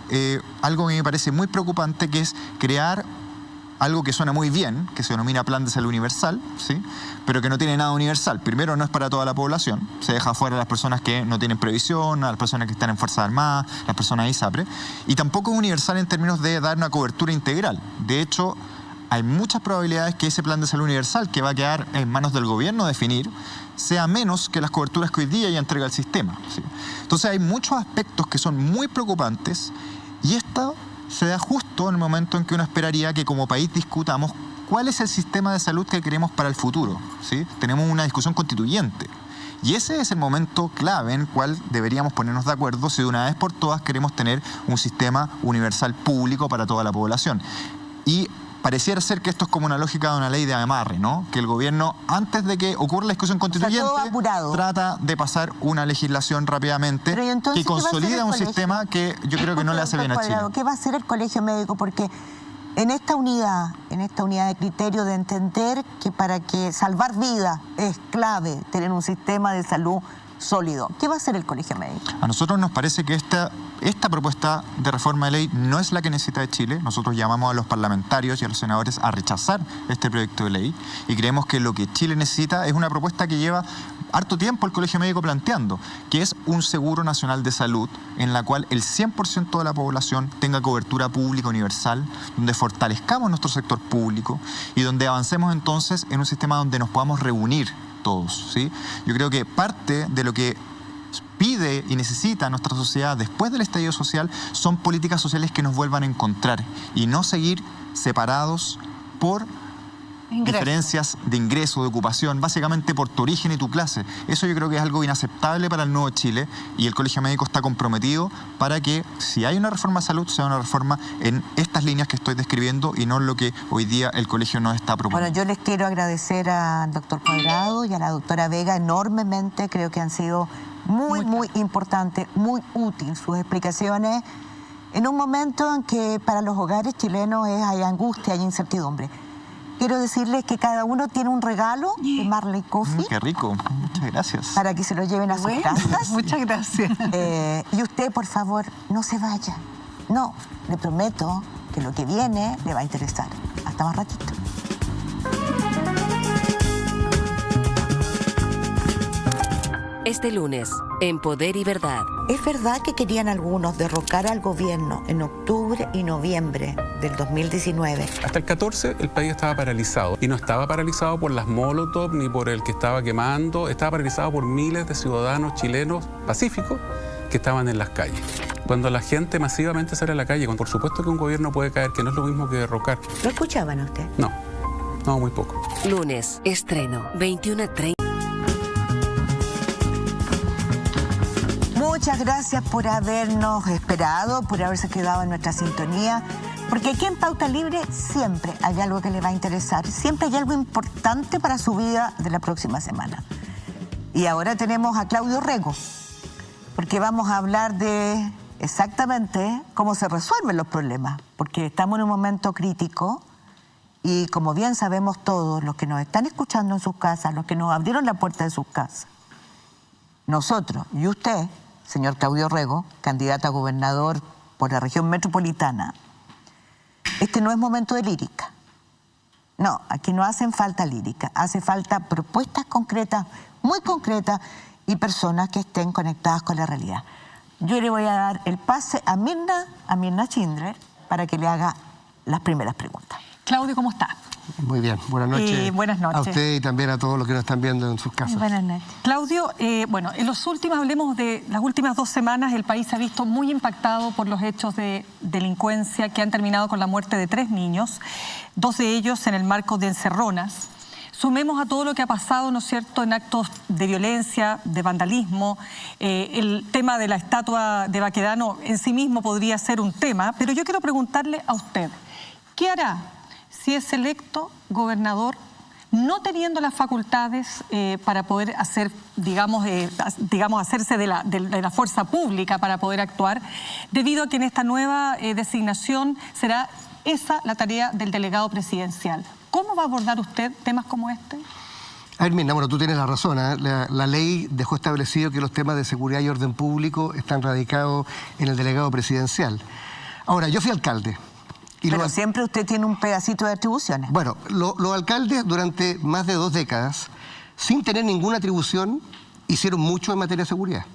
algo que me parece muy preocupante, que es crear algo que suena muy bien, que se denomina Plan de Salud Universal, ¿sí? Pero que no tiene nada universal. Primero, no es para toda la población, se deja fuera a las personas que no tienen previsión, a las personas que están en Fuerzas Armadas, las personas de ISAPRE, y tampoco es universal en términos de dar una cobertura integral. De hecho, hay muchas probabilidades que ese Plan de Salud Universal, que va a quedar en manos del gobierno definir, sea menos que las coberturas que hoy día ya entrega el sistema, ¿sí? Entonces hay muchos aspectos que son muy preocupantes, y esto se da justo en el momento en que uno esperaría que como país discutamos cuál es el sistema de salud que queremos para el futuro, ¿sí? Tenemos una discusión constituyente. Y ese es el momento clave en el cual deberíamos ponernos de acuerdo si de una vez por todas queremos tener un sistema universal público para toda la población. Y pareciera ser que esto es como una lógica de una ley de amarre, ¿no? Que el gobierno, antes de que ocurra la discusión constituyente, trata de pasar una legislación rápidamente que consolida un sistema que yo creo que no le hace bien a Chile. ¿Qué va a hacer el Colegio Médico? Porque en esta unidad de criterio de entender que para que salvar vidas es clave tener un sistema de salud sólido, ¿qué va a hacer el Colegio Médico? A nosotros nos parece que esta propuesta de reforma de ley no es la que necesita Chile. Nosotros llamamos a los parlamentarios y a los senadores a rechazar este proyecto de ley y creemos que lo que Chile necesita es una propuesta que lleva harto tiempo el Colegio Médico planteando, que es un seguro nacional de salud en la cual el 100% de la población tenga cobertura pública universal, donde fortalezcamos nuestro sector público y donde avancemos entonces en un sistema donde nos podamos reunir todos, ¿sí? Yo creo que parte de lo que pide y necesita nuestra sociedad después del estallido social son políticas sociales que nos vuelvan a encontrar y no seguir separados por diferencias de ingreso, de ocupación, básicamente por tu origen y tu clase. Eso yo creo que es algo inaceptable para el nuevo Chile y el Colegio Médico está comprometido para que si hay una reforma de salud, sea una reforma en estas líneas que estoy describiendo y no en lo que hoy día el Colegio nos está proponiendo. Bueno, yo les quiero agradecer al doctor Cuadrado y a la doctora Vega enormemente. Creo que han sido muy importantes, muy útiles sus explicaciones en un momento en que para los hogares chilenos hay angustia, hay incertidumbre. Quiero decirles que cada uno tiene un regalo de Marley Coffee. ¡Qué rico! Muchas gracias. Para que se lo lleven a sus casas. Muchas gracias. Y usted, por favor, no se vaya. No, le prometo que lo que viene le va a interesar. Hasta más ratito. Este lunes, en Poder y Verdad. ¿Es verdad que querían algunos derrocar al gobierno en octubre y noviembre del 2019? Hasta el 14 el país estaba paralizado. Y no estaba paralizado por las Molotov ni por el que estaba quemando. Estaba paralizado por miles de ciudadanos chilenos pacíficos que estaban en las calles. Cuando la gente masivamente sale a la calle, por supuesto que un gobierno puede caer, que no es lo mismo que derrocar. ¿Lo escuchaban a usted? No, muy poco. Lunes, estreno, 21:30. Muchas gracias por habernos esperado, por haberse quedado en nuestra sintonía, porque aquí en Pauta Libre siempre hay algo que le va a interesar, siempre hay algo importante para su vida de la próxima semana. Y ahora tenemos a Claudio Rego, porque vamos a hablar de exactamente cómo se resuelven los problemas, porque estamos en un momento crítico y como bien sabemos todos, los que nos están escuchando en sus casas, los que nos abrieron la puerta de sus casas, nosotros y usted, señor Claudio Rego, candidato a gobernador por la región metropolitana, este no es momento de lírica. No, aquí no hacen falta lírica, hace falta propuestas concretas, muy concretas, y personas que estén conectadas con la realidad. Yo le voy a dar el pase a Mirna Schindler, para que le haga las primeras preguntas. Claudio, ¿cómo está? Muy bien, buenas noches. Buenas noches. A usted y también a todos los que nos están viendo en sus casas. Buenas noches. Claudio, bueno, hablemos de las últimas 2 semanas, el país se ha visto muy impactado por los hechos de delincuencia que han terminado con la muerte de 3 niños, 2 de ellos en el marco de encerronas. Sumemos a todo lo que ha pasado, ¿no es cierto?, en actos de violencia, de vandalismo. El tema de la estatua de Baquedano en sí mismo podría ser un tema, pero yo quiero preguntarle a usted, ¿qué hará si es electo gobernador no teniendo las facultades para poder hacer, digamos, hacerse de la fuerza pública para poder actuar, debido a que en esta nueva designación será esa la tarea del delegado presidencial? ¿Cómo va a abordar usted temas como este? A ver, Mirna, bueno, tú tienes la razón, ¿eh? La ley dejó establecido que los temas de seguridad y orden público están radicados en el delegado presidencial. Ahora, yo fui alcalde Pero siempre usted tiene un pedacito de atribuciones. Bueno, los alcaldes durante más de 2 décadas, sin tener ninguna atribución, hicieron mucho en materia de seguridad.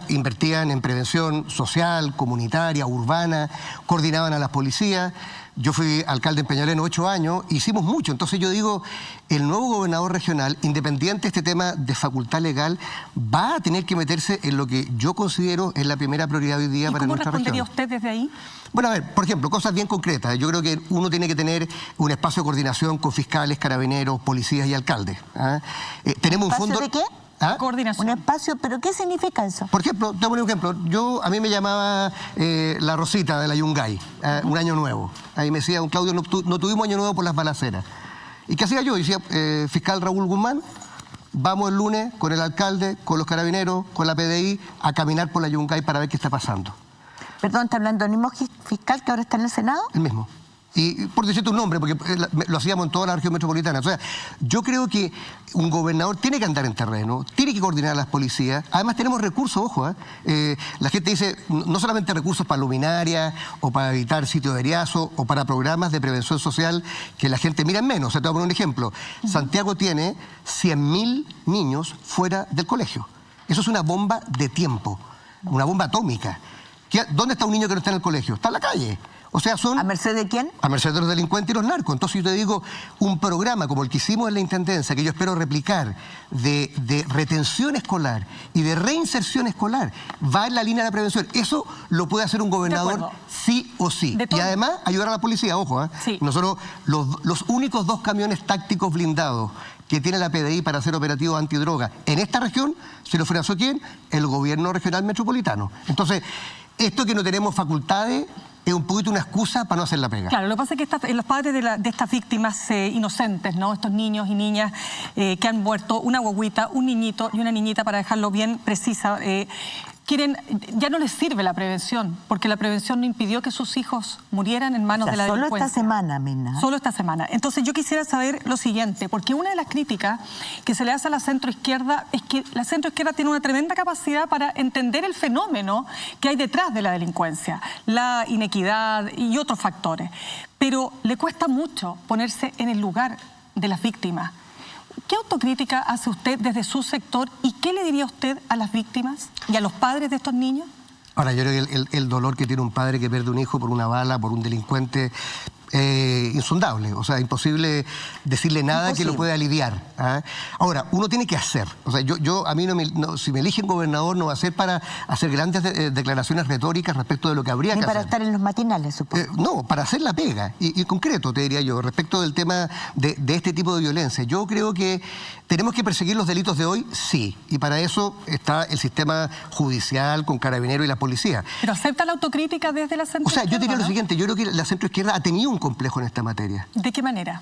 Invertían en prevención social, comunitaria, urbana, coordinaban a las policías. Yo fui alcalde en Peñalolén 8 años, hicimos mucho. Entonces yo digo, el nuevo gobernador regional, independiente de este tema de facultad legal, va a tener que meterse en lo que yo considero es la primera prioridad hoy día para nuestra región. ¿Y cómo respondería usted desde ahí? Bueno, a ver, por ejemplo, cosas bien concretas. Yo creo que uno tiene que tener un espacio de coordinación con fiscales, carabineros, policías y alcaldes. Tenemos un fondo... ¿De qué? Coordinación. Un espacio, ¿pero qué significa eso? Por ejemplo, te pongo un ejemplo. A mí me llamaba la Rosita de la Yungay, un año nuevo. Ahí me decía, Claudio, no tuvimos año nuevo por las balaceras. ¿Y qué hacía yo? Decía, fiscal Raúl Guzmán, vamos el lunes con el alcalde, con los carabineros, con la PDI, a caminar por la Yungay para ver qué está pasando. Perdón, ¿está hablando del mismo fiscal que ahora está en el Senado? El mismo. Y por decirte un nombre, porque lo hacíamos en toda la región metropolitana. O sea, yo creo que un gobernador tiene que andar en terreno, tiene que coordinar a las policías. Además tenemos recursos, ojo, la gente dice, no solamente recursos para luminarias o para evitar sitios de eriazo o para programas de prevención social que la gente mira en menos. O sea, te voy a poner un ejemplo. Santiago tiene 100.000 niños fuera del colegio. Eso es una bomba de tiempo, una bomba atómica. ¿Dónde está un niño que no está en el colegio? Está en la calle. O sea, son... ¿A merced de quién? A merced de los delincuentes y los narcos. Entonces yo te digo, un programa como el que hicimos en la Intendencia, que yo espero replicar, de retención escolar y de reinserción escolar, va en la línea de la prevención. Eso lo puede hacer un gobernador sí o sí. Y además, ayudar a la policía, ojo. Sí. Nosotros, los únicos 2 camiones tácticos blindados que tiene la PDI para hacer operativos antidroga en esta región, ¿se lo financiou quién? El gobierno regional metropolitano. Entonces, esto que no tenemos facultades es un poquito una excusa para no hacer la pega. Claro, lo que pasa es que los padres de estas víctimas inocentes, ¿no? Estos niños y niñas que han muerto, una guaguita, un niñito y una niñita, para dejarlo bien precisa, ya no les sirve la prevención, porque la prevención no impidió que sus hijos murieran en manos de la delincuencia. Solo esta semana, Mina. Solo esta semana. Entonces yo quisiera saber lo siguiente, porque una de las críticas que se le hace a la centroizquierda es que la centroizquierda tiene una tremenda capacidad para entender el fenómeno que hay detrás de la delincuencia, la inequidad y otros factores. Pero le cuesta mucho ponerse en el lugar de las víctimas. ¿Qué autocrítica hace usted desde su sector y qué le diría usted a las víctimas y a los padres de estos niños? Ahora, yo creo que el dolor que tiene un padre que pierde un hijo por una bala, por un delincuente, insondable. O sea, imposible decirle nada que lo pueda aliviar. Ahora, uno tiene que hacer. O sea, a mí si me eligen gobernador no va a ser para hacer grandes declaraciones retóricas respecto de lo que habría que hacer. Ni para estar en los matinales, supongo. No, para hacer la pega. Y concreto, te diría yo, respecto del tema de este tipo de violencia. Yo creo que tenemos que perseguir los delitos de hoy, sí. Y para eso está el sistema judicial con carabineros y la policía. ¿Pero acepta la autocrítica desde la centroizquierda? O sea, yo diría lo siguiente. Yo creo que la centroizquierda ha tenido un complejo en esta materia. ¿De qué manera?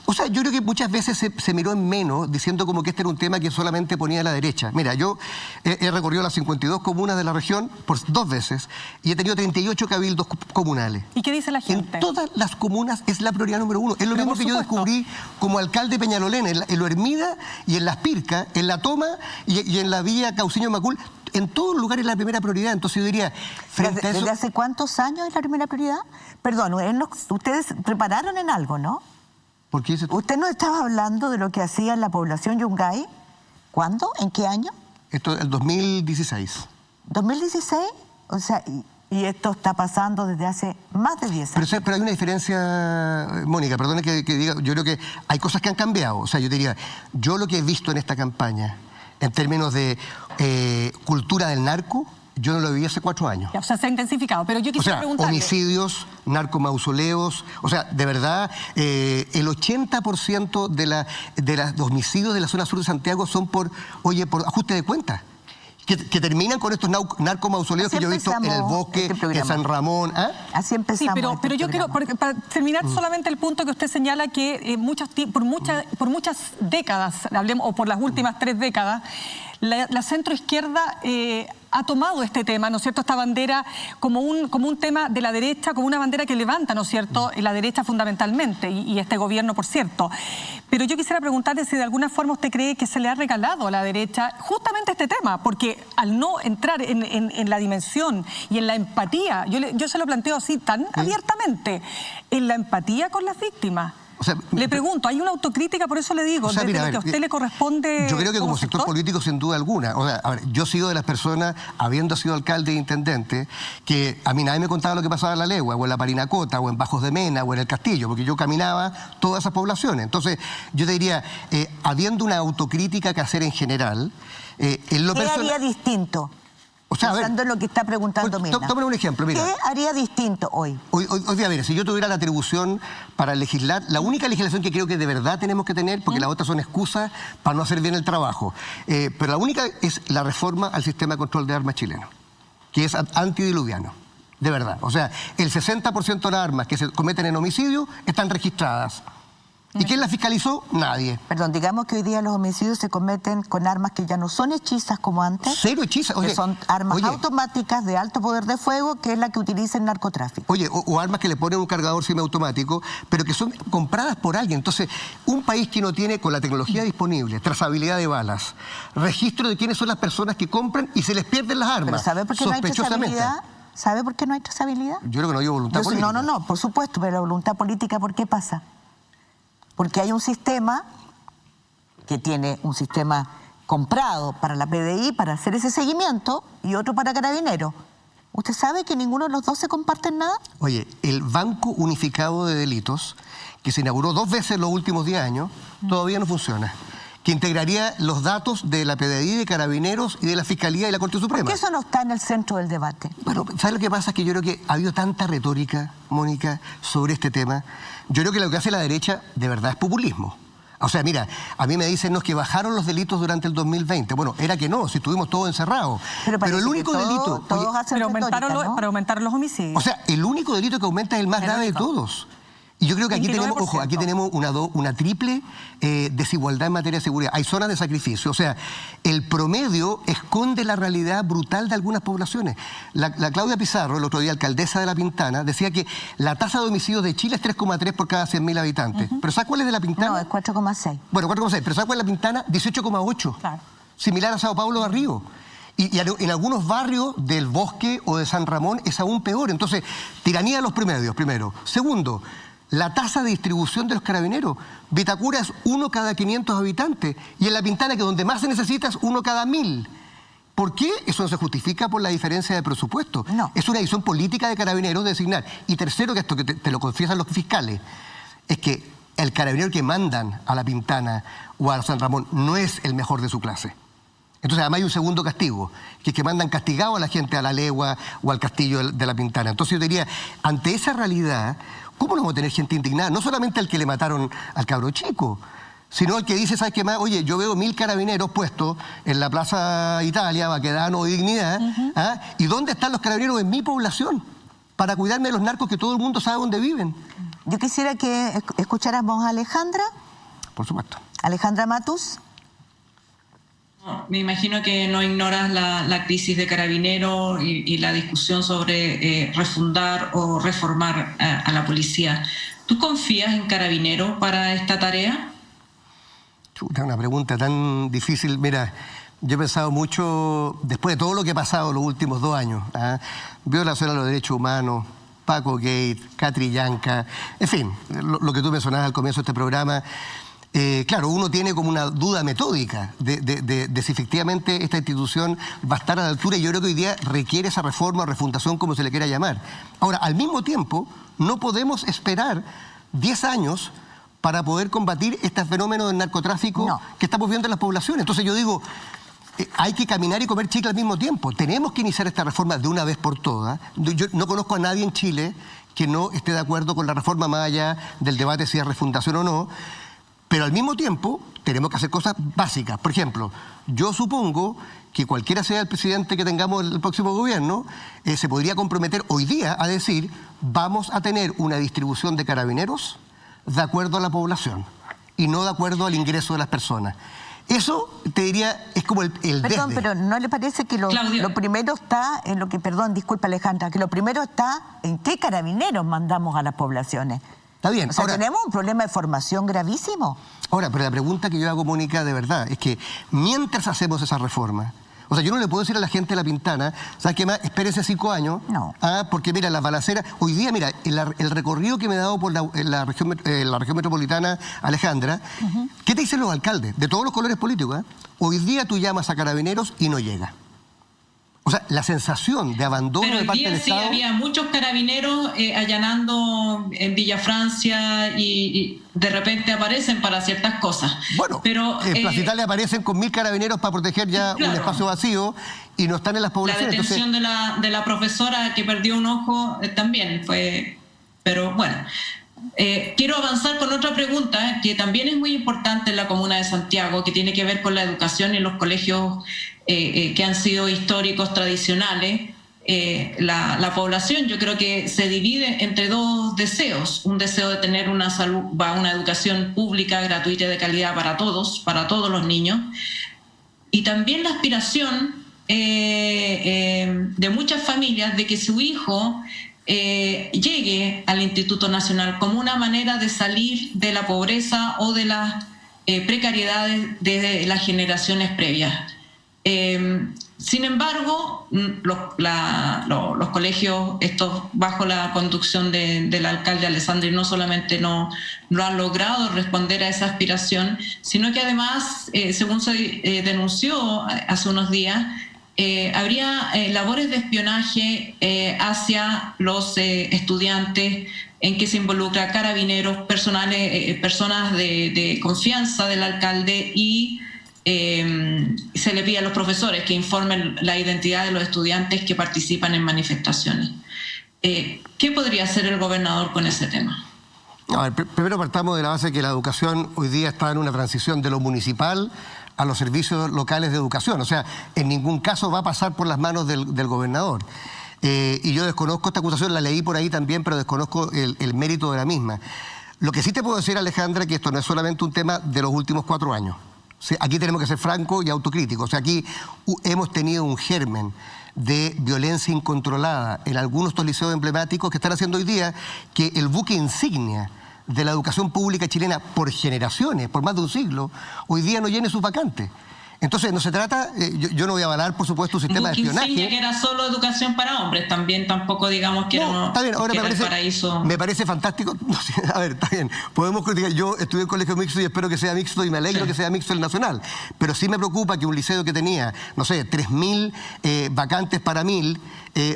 O sea, yo creo que muchas veces se miró en menos, diciendo como que este era un tema que solamente ponía a la derecha. Mira, yo he recorrido las 52 comunas de la región por 2 veces y he tenido 38 cabildos comunales. ¿Y qué dice la gente? En todas las comunas es la prioridad número 1. Es lo mismo que yo descubrí como alcalde de Peñalolén, en Lo Hermida y en Las Pircas, en La Toma y en la vía Cauciño Macul. En todos los lugares es la primera prioridad. Entonces yo diría, frente a eso... ¿Desde hace cuántos años es la primera prioridad? Perdón, ustedes prepararon en algo, ¿no? ¿Por qué dice tú? ¿Usted no estaba hablando de lo que hacía la población Yungay? ¿Cuándo? ¿En qué año? Esto es el 2016. ¿2016? O sea, y esto está pasando desde hace más de 10 años. Pero hay una diferencia, Mónica, perdone que diga, yo creo que hay cosas que han cambiado. O sea, yo diría, yo lo que he visto en esta campaña, en términos de cultura del narco, yo no lo viví hace 4 años. O sea, se ha intensifiado, pero yo quisiera preguntarle... homicidios, narcomausoleos, o sea, de verdad, el 80% de los homicidios de la zona sur de Santiago son por ajuste de cuentas. Que terminan con estos narcomausoleos que yo he visto en el Bosque, en San Ramón. Así empezamos. Sí, pero yo quiero, para terminar solamente el punto que usted señala, que por muchas décadas, hablemos, o por las últimas 3 décadas, la centroizquierda ha tomado este tema, ¿no es cierto?, esta bandera como un tema de la derecha, como una bandera que levanta, ¿no es cierto?, la derecha fundamentalmente, y este gobierno, por cierto. Pero yo quisiera preguntarle si de alguna forma usted cree que se le ha regalado a la derecha justamente este tema, porque al no entrar en la dimensión y en la empatía, yo se lo planteo así tan abiertamente, en la empatía con las víctimas. O sea, le pregunto, ¿hay una autocrítica? Por eso le digo, desde lo que a usted le corresponde. Yo creo que como sector político, sin duda alguna. O sea, a ver, yo he sido de las personas, habiendo sido alcalde e intendente, que a mí nadie me contaba lo que pasaba en La Legua, o en la Parinacota, o en Bajos de Mena, o en el Castillo, porque yo caminaba todas esas poblaciones. Entonces, yo te diría, habiendo una autocrítica que hacer en general, en lo personal... ¿Qué haría distinto? O sea, pensando en lo que está preguntando Mirna. Tómame un ejemplo, mira. ¿Qué haría distinto hoy? Hoy día, mira, si yo tuviera la atribución para legislar, la única legislación que creo que de verdad tenemos que tener, porque las otras son excusas para no hacer bien el trabajo, pero la única es la reforma al sistema de control de armas chileno, que es antidiluviano, de verdad. O sea, el 60% de las armas que se cometen en homicidio están registradas. ¿Y quién las fiscalizó? Nadie. Perdón, digamos que hoy día los homicidios se cometen con armas que ya no son hechizas como antes. Cero hechizas. Que son armas automáticas de alto poder de fuego, que es la que utiliza el narcotráfico. Oye, o armas que le ponen un cargador semiautomático, pero que son compradas por alguien. Entonces, un país que no tiene, con la tecnología disponible, trazabilidad de balas, registro de quiénes son las personas que compran y se les pierden las armas. ¿Pero sabe por qué no hay trazabilidad? ¿Sabe por qué no hay trazabilidad? Yo creo que no hay voluntad política. No, por supuesto, pero la voluntad política, ¿por qué pasa? Porque hay un sistema que tiene un sistema comprado para la PDI para hacer ese seguimiento y otro para Carabineros. ¿Usted sabe que ninguno de los dos se comparten nada? Oye, el Banco Unificado de Delitos, que se inauguró 2 veces en los últimos 10 años, todavía no funciona. Que integraría los datos de la PDI, de Carabineros y de la Fiscalía y la Corte Suprema. ¿Por qué eso no está en el centro del debate? Bueno, ¿sabes lo que pasa? Es que yo creo que ha habido tanta retórica, Mónica, sobre este tema. Yo creo que lo que hace la derecha de verdad es populismo. O sea, mira, a mí me dicen que bajaron los delitos durante el 2020. Bueno, era que no, si estuvimos todos encerrados. Pero el único delito... Pero aumentaron los homicidios. O sea, el único delito que aumenta es el más grave de todos. Y yo creo que aquí tenemos, ojo, aquí tenemos una triple desigualdad en materia de seguridad. Hay zonas de sacrificio. O sea, el promedio esconde la realidad brutal de algunas poblaciones. La Claudia Pizarro, el otro día alcaldesa de La Pintana, decía que la tasa de homicidios de Chile es 3,3 por cada 100.000 habitantes. ¿Pero sabes cuál es de La Pintana? No, es 4,6. Bueno, 4,6. ¿Pero sabes cuál es La Pintana? 18,8. Claro. Similar a Sao Paulo de Río. Y en algunos barrios del Bosque o de San Ramón es aún peor. Entonces, tiranía de los promedios, primero. Segundo, la tasa de distribución de los carabineros. Vitacura es 1 cada 500 habitantes. Y en La Pintana, que donde más se necesita, es 1 cada 1000. ¿Por qué? Eso no se justifica por la diferencia de presupuesto. No. Es una decisión política de Carabineros de designar. Y tercero, que esto que te lo confiesan los fiscales, es que el carabinero que mandan a La Pintana o a San Ramón no es el mejor de su clase. Entonces, además hay un segundo castigo, que es que mandan castigado a la gente a La Legua o al Castillo de La Pintana. Entonces yo diría, ante esa realidad, ¿cómo no vamos a tener gente indignada? No solamente al que le mataron al cabro chico, sino al que dice, ¿sabes qué más? Oye, yo veo 1000 carabineros puestos en la Plaza Italia, Baquedano o Dignidad, ¿y dónde están los carabineros en mi población? Para cuidarme de los narcos que todo el mundo sabe dónde viven. Yo quisiera que escucháramos a Alejandra. Por supuesto. Alejandra Matus. Me imagino que no ignoras la crisis de Carabineros y la discusión sobre refundar o reformar a la policía. ¿Tú confías en Carabineros para esta tarea? Chuta, una pregunta tan difícil. Mira, yo he pensado mucho, después de todo lo que ha pasado los últimos 2 años, violación a los derechos humanos, Paco Gate, Catrillanca, en fin, lo que tú mencionabas al comienzo de este programa. Claro, uno tiene como una duda metódica de si efectivamente esta institución va a estar a la altura, y yo creo que hoy día requiere esa reforma o refundación, como se le quiera llamar. Ahora, al mismo tiempo, no podemos esperar 10 años para poder combatir este fenómeno del narcotráfico que estamos viendo en las poblaciones. Entonces yo digo, hay que caminar y comer chicle al mismo tiempo. Tenemos que iniciar esta reforma de una vez por todas. Yo no conozco a nadie en Chile que no esté de acuerdo con la reforma, más allá del debate si es refundación o no. Pero al mismo tiempo tenemos que hacer cosas básicas. Por ejemplo, yo supongo que cualquiera sea el presidente que tengamos el próximo gobierno, se podría comprometer hoy día a decir, vamos a tener una distribución de carabineros de acuerdo a la población y no de acuerdo al ingreso de las personas. Eso, te diría, es como el Perdón, pero ¿no le parece que lo primero está en lo que, perdón, disculpa Alejandra, que lo primero está en qué carabineros mandamos a las poblaciones? Está bien. O sea, tenemos un problema de formación gravísimo. Ahora, pero la pregunta que yo hago, Mónica, de verdad, es que mientras hacemos esa reforma, o sea, yo no le puedo decir a la gente de La Pintana, ¿sabes qué más? Espérese 5 años. No. Porque mira, las balaceras, hoy día, mira, el recorrido que me he dado por la región metropolitana, Alejandra, ¿qué te dicen los alcaldes? De todos los colores políticos, Hoy día tú llamas a carabineros y no llega. O sea, la sensación de abandono de parte del Estado... Sí, había muchos carabineros allanando en Villa Francia y de repente aparecen para ciertas cosas. Bueno, pero en Plaza Italia aparecen con 1000 carabineros para proteger ya un espacio vacío y no están en las poblaciones. La detención de la profesora que perdió un ojo también fue... Pero bueno... quiero avanzar con otra pregunta que también es muy importante en la comuna de Santiago, que tiene que ver con la educación en los colegios que han sido históricos, tradicionales. La población, yo creo que se divide entre dos deseos: un deseo de tener una educación pública, gratuita y de calidad para todos los niños, y también la aspiración de muchas familias de que su hijo llegue al Instituto Nacional como una manera de salir de la pobreza o de las precariedades de las generaciones previas. Sin embargo, los colegios, estos bajo la conducción del alcalde Alessandri, no solamente no han logrado responder a esa aspiración, sino que además, según se denunció hace unos días, habría labores de espionaje hacia los estudiantes en que se involucra carabineros, personas de confianza del alcalde, y se le pide a los profesores que informen la identidad de los estudiantes que participan en manifestaciones. ¿Qué podría hacer el gobernador con ese tema? A ver, primero partamos de la base que la educación hoy día está en una transición de lo municipal a los servicios locales de educación. O sea, en ningún caso va a pasar por las manos del gobernador. Y yo desconozco esta acusación, la leí por ahí también, pero desconozco el mérito de la misma. Lo que sí te puedo decir, Alejandra, que esto no es solamente un tema de los últimos 4 años. O sea, aquí tenemos que ser francos y autocríticos. O sea, aquí hemos tenido un germen de violencia incontrolada en algunos de estos liceos emblemáticos que están haciendo hoy día que el buque insignia de la educación pública chilena por generaciones, por más de un siglo, hoy día no llene sus vacantes. Entonces, no se trata, yo no voy a avalar, por un sistema de espionaje. Que era solo educación para hombres, también tampoco digamos que no, está bien, ahora que el paraíso. Me parece fantástico. No, a ver, está bien, podemos criticar. Yo estudié en colegio mixto y espero que sea mixto y me alegro que sea mixto el nacional. Pero sí me preocupa que un liceo que tenía, no sé, 3000 vacantes para 1000,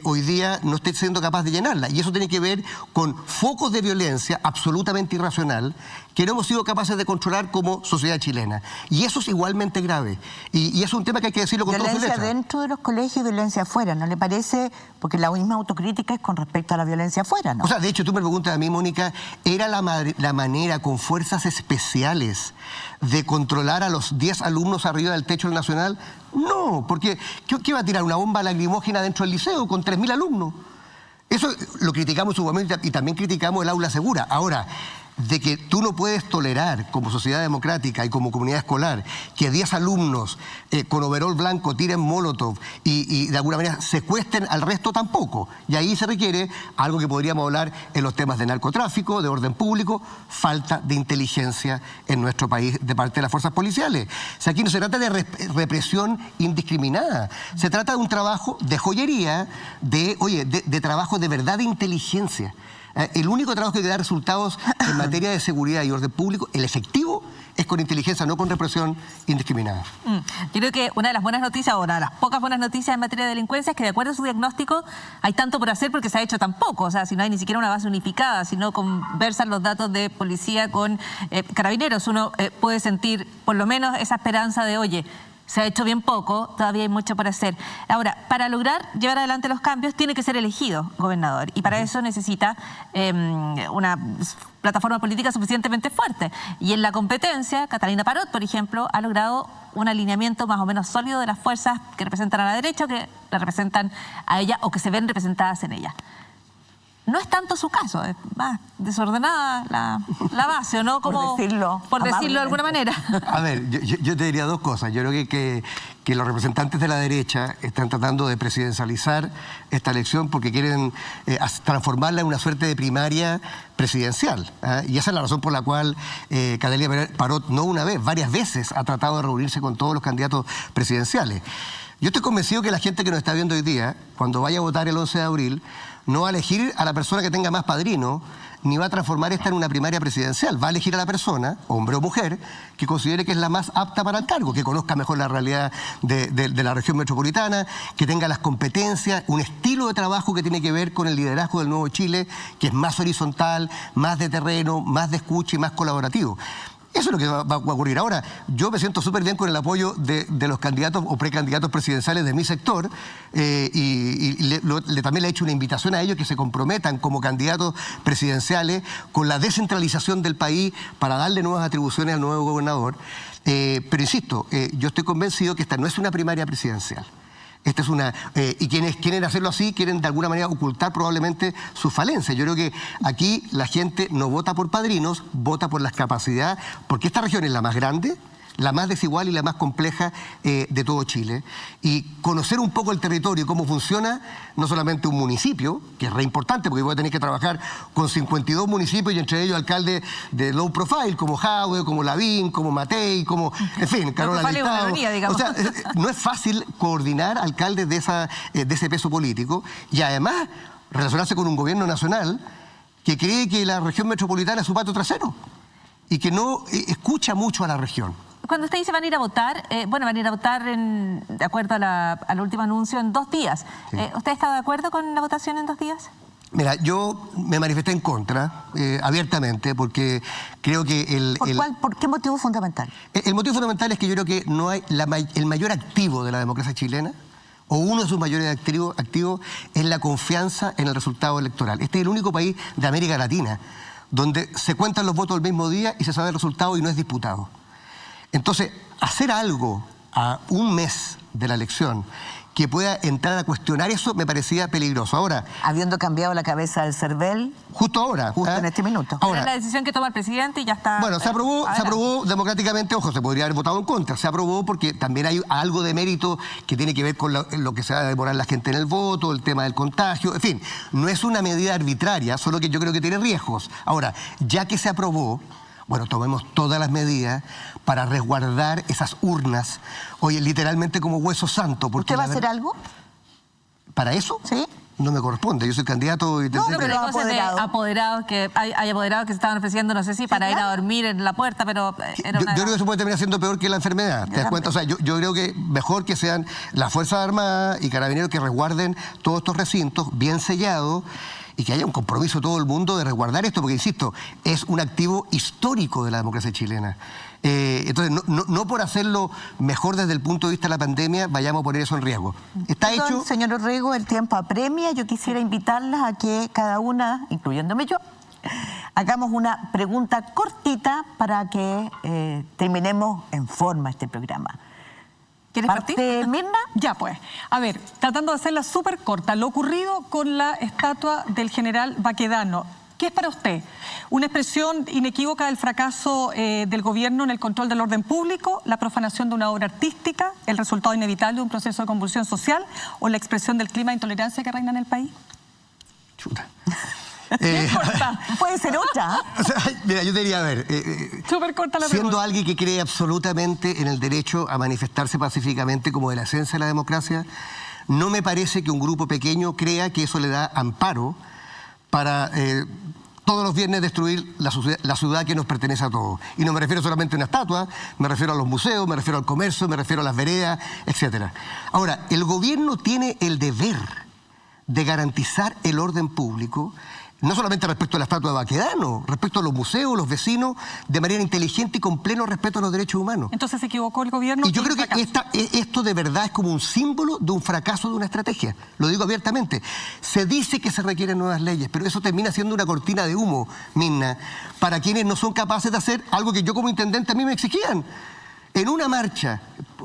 hoy día no esté siendo capaz de llenarla. Y eso tiene que ver con focos de violencia absolutamente irracional que no hemos sido capaces de controlar como sociedad chilena. Y eso es igualmente grave. Y es un tema que hay que decirlo con toda su letra. Violencia dentro de los colegios y violencia afuera, ¿no le parece? Porque la misma autocrítica es con respecto a la violencia afuera, ¿no? O sea, de hecho, tú me preguntas a mí, Mónica, ¿era la manera con fuerzas especiales de controlar a los 10 alumnos arriba del techo del Nacional? No, porque ¿qué va a tirar una bomba lacrimógena dentro del liceo con 3000 alumnos? Eso lo criticamos en su momento y también criticamos el aula segura. Ahora, de que tú no puedes tolerar como sociedad democrática y como comunidad escolar que 10 alumnos con overol blanco tiren molotov y de alguna manera secuestren al resto, tampoco. Y ahí se requiere algo que podríamos hablar en los temas de narcotráfico, de orden público, falta de inteligencia en nuestro país de parte de las fuerzas policiales. O sea, aquí no se trata de represión indiscriminada, se trata de un trabajo de joyería, de trabajo de verdad de inteligencia. El único trabajo que da resultados en materia de seguridad y orden público, el efectivo, es con inteligencia, no con represión indiscriminada. Yo creo que una de las buenas noticias, o una de las pocas buenas noticias en materia de delincuencia, es que de acuerdo a su diagnóstico hay tanto por hacer porque se ha hecho tan poco. O sea, si no hay ni siquiera una base unificada, si no conversan los datos de policía con carabineros, uno puede sentir por lo menos esa esperanza de, oye, se ha hecho bien poco, todavía hay mucho por hacer. Ahora, para lograr llevar adelante los cambios, tiene que ser elegido gobernador. Y para eso necesita una plataforma política suficientemente fuerte. Y en la competencia, Catalina Parot, por ejemplo, ha logrado un alineamiento más o menos sólido de las fuerzas que representan a la derecha o que la representan a ella o que se ven representadas en ella. no es tanto su caso, es más desordenada la base, ¿o no? Como, por decirlo de alguna manera. A ver, yo te diría dos cosas. Yo creo que los representantes de la derecha están tratando de presidencializar esta elección porque quieren transformarla en una suerte de primaria presidencial. Y esa es la razón por la cual Cadelia Parot, no una vez, varias veces ha tratado de reunirse con todos los candidatos presidenciales. Yo estoy convencido que la gente que nos está viendo hoy día, cuando vaya a votar el 11 de abril, no va a elegir a la persona que tenga más padrino, ni va a transformar esta en una primaria presidencial. Va a elegir a la persona, hombre o mujer, que considere que es la más apta para el cargo, que conozca mejor la realidad de la región metropolitana, que tenga las competencias, un estilo de trabajo que tiene que ver con el liderazgo del Nuevo Chile, que es más horizontal, más de terreno, más de escucha y más colaborativo. Eso es lo que va a ocurrir. Ahora, yo me siento súper bien con el apoyo de los candidatos o precandidatos presidenciales de mi sector también le he hecho una invitación a ellos que se comprometan como candidatos presidenciales con la descentralización del país para darle nuevas atribuciones al nuevo gobernador. Pero insisto, yo estoy convencido que esta no es una primaria presidencial. Esta es una, y quienes quieren hacerlo así quieren de alguna manera ocultar probablemente su falencia. Yo creo que aquí la gente no vota por padrinos, vota por las capacidades, porque esta región es la más grande, la más desigual y la más compleja de todo Chile. Y conocer un poco el territorio y cómo funciona, no solamente un municipio, que es re importante, porque voy a tener que trabajar con 52 municipios y entre ellos alcaldes de low profile, como Jadwe, como Lavín, como Matei, como, en fin, Carola Listado. O sea, no es fácil coordinar alcaldes de ese peso político y además relacionarse con un gobierno nacional que cree que la región metropolitana es su patio trasero y que no escucha mucho a la región. Cuando usted dice van a ir a votar, van a ir a votar de acuerdo al último anuncio en 2 días. Sí. ¿Usted está de acuerdo con la votación en 2 días? Mira, yo me manifesté en contra, abiertamente, porque creo que ¿Por qué motivo fundamental? El motivo fundamental es que yo creo que no hay el mayor activo de la democracia chilena, o uno de sus mayores activos, es la confianza en el resultado electoral. Este es el único país de América Latina donde se cuentan los votos el mismo día y se sabe el resultado y no es disputado. Entonces, hacer algo a un mes de la elección que pueda entrar a cuestionar eso me parecía peligroso. Ahora, habiendo cambiado la cabeza del CERVEL. Justo ahora. Justo en este minuto. Ahora, es la decisión que toma el presidente y ya está. Bueno, se aprobó democráticamente, ojo, se podría haber votado en contra. Se aprobó porque también hay algo de mérito que tiene que ver con lo que se va a demorar la gente en el voto, el tema del contagio, en fin. No es una medida arbitraria, solo que yo creo que tiene riesgos. Ahora, ya que se aprobó, bueno, tomemos todas las medidas para resguardar esas urnas, oye, literalmente como hueso santo. Porque ¿usted va a hacer algo? ¿Para eso? Sí. No me corresponde, yo soy candidato y... No, pero apoderados que hay apoderados que se estaban ofreciendo, no sé si para ir a dormir en la puerta, pero... Yo creo que eso puede terminar siendo peor que la enfermedad, ¿te das cuenta? O sea, yo creo que mejor que sean las Fuerzas Armadas y Carabineros que resguarden todos estos recintos bien sellados y que haya un compromiso de todo el mundo de resguardar esto, porque, insisto, es un activo histórico de la democracia chilena. Entonces, no por hacerlo mejor desde el punto de vista de la pandemia, vayamos a poner eso en riesgo. Está hecho... Señor Orrego, el tiempo apremia. Yo quisiera invitarlas a que cada una, incluyéndome yo, hagamos una pregunta cortita para que terminemos en forma este programa. ¿Quieres partir? Mirna? Ya pues. A ver, tratando de hacerla súper corta, lo ocurrido con la estatua del general Baquedano, ¿qué es para usted? ¿Una expresión inequívoca del fracaso del gobierno en el control del orden público, la profanación de una obra artística, el resultado inevitable de un proceso de convulsión social o la expresión del clima de intolerancia que reina en el país? Chuta. Puede ser otra. O sea, mira, yo te diría, a ver, súper corta la siendo pregunta. Alguien que cree absolutamente en el derecho a manifestarse pacíficamente como de la esencia de la democracia, no me parece que un grupo pequeño crea que eso le da amparo para todos los viernes destruir la ciudad que nos pertenece a todos. Y no me refiero solamente a una estatua, me refiero a los museos, me refiero al comercio, me refiero a las veredas, etc. Ahora, el gobierno tiene el deber de garantizar el orden público, no solamente respecto a la estatua de Baquedano, respecto a los museos, los vecinos, de manera inteligente y con pleno respeto a los derechos humanos. Entonces se equivocó el gobierno. Y yo creo que esto de verdad es como un símbolo de un fracaso de una estrategia. Lo digo abiertamente. Se dice que se requieren nuevas leyes, pero eso termina siendo una cortina de humo, Mirna, para quienes no son capaces de hacer algo que yo como intendente a mí me exigían. En una marcha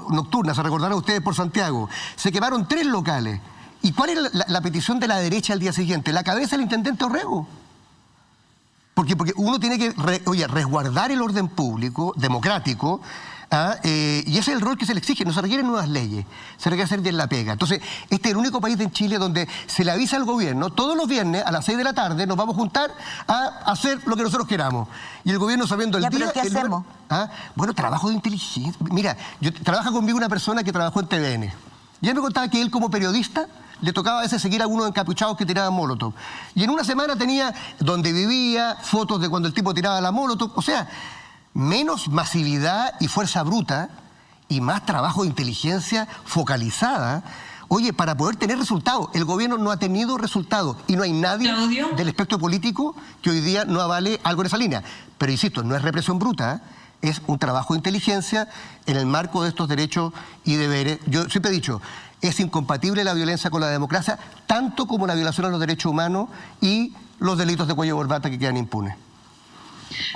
nocturna, se recordarán ustedes, por Santiago, se quemaron 3 locales. ¿Y cuál era la petición de la derecha al día siguiente? La cabeza del intendente Orrego. Porque uno tiene que resguardar el orden público, democrático, y ese es el rol que se le exige. No se requieren nuevas leyes, se requiere hacer bien la pega. Entonces, este es el único país en Chile donde se le avisa al gobierno, todos los viernes a las 6 de la tarde nos vamos a juntar a hacer lo que nosotros queramos. Y el gobierno sabiendo el día... ¿Pero qué hacemos? Bueno, trabajo de inteligencia. Mira, trabaja conmigo una persona que trabajó en TVN. Y él me contaba que él como periodista le tocaba a veces seguir a algunos encapuchados que tiraban molotov. Y en una semana tenía donde vivía, fotos de cuando el tipo tiraba la molotov. O sea, menos masividad y fuerza bruta y más trabajo de inteligencia focalizada. Oye, para poder tener resultados. El gobierno no ha tenido resultados y no hay nadie del espectro político que hoy día no avale algo en esa línea. Pero insisto, no es represión bruta, es un trabajo de inteligencia en el marco de estos derechos y deberes. Yo siempre he dicho, es incompatible la violencia con la democracia, tanto como la violación a los derechos humanos y los delitos de cuello de corbata que quedan impunes.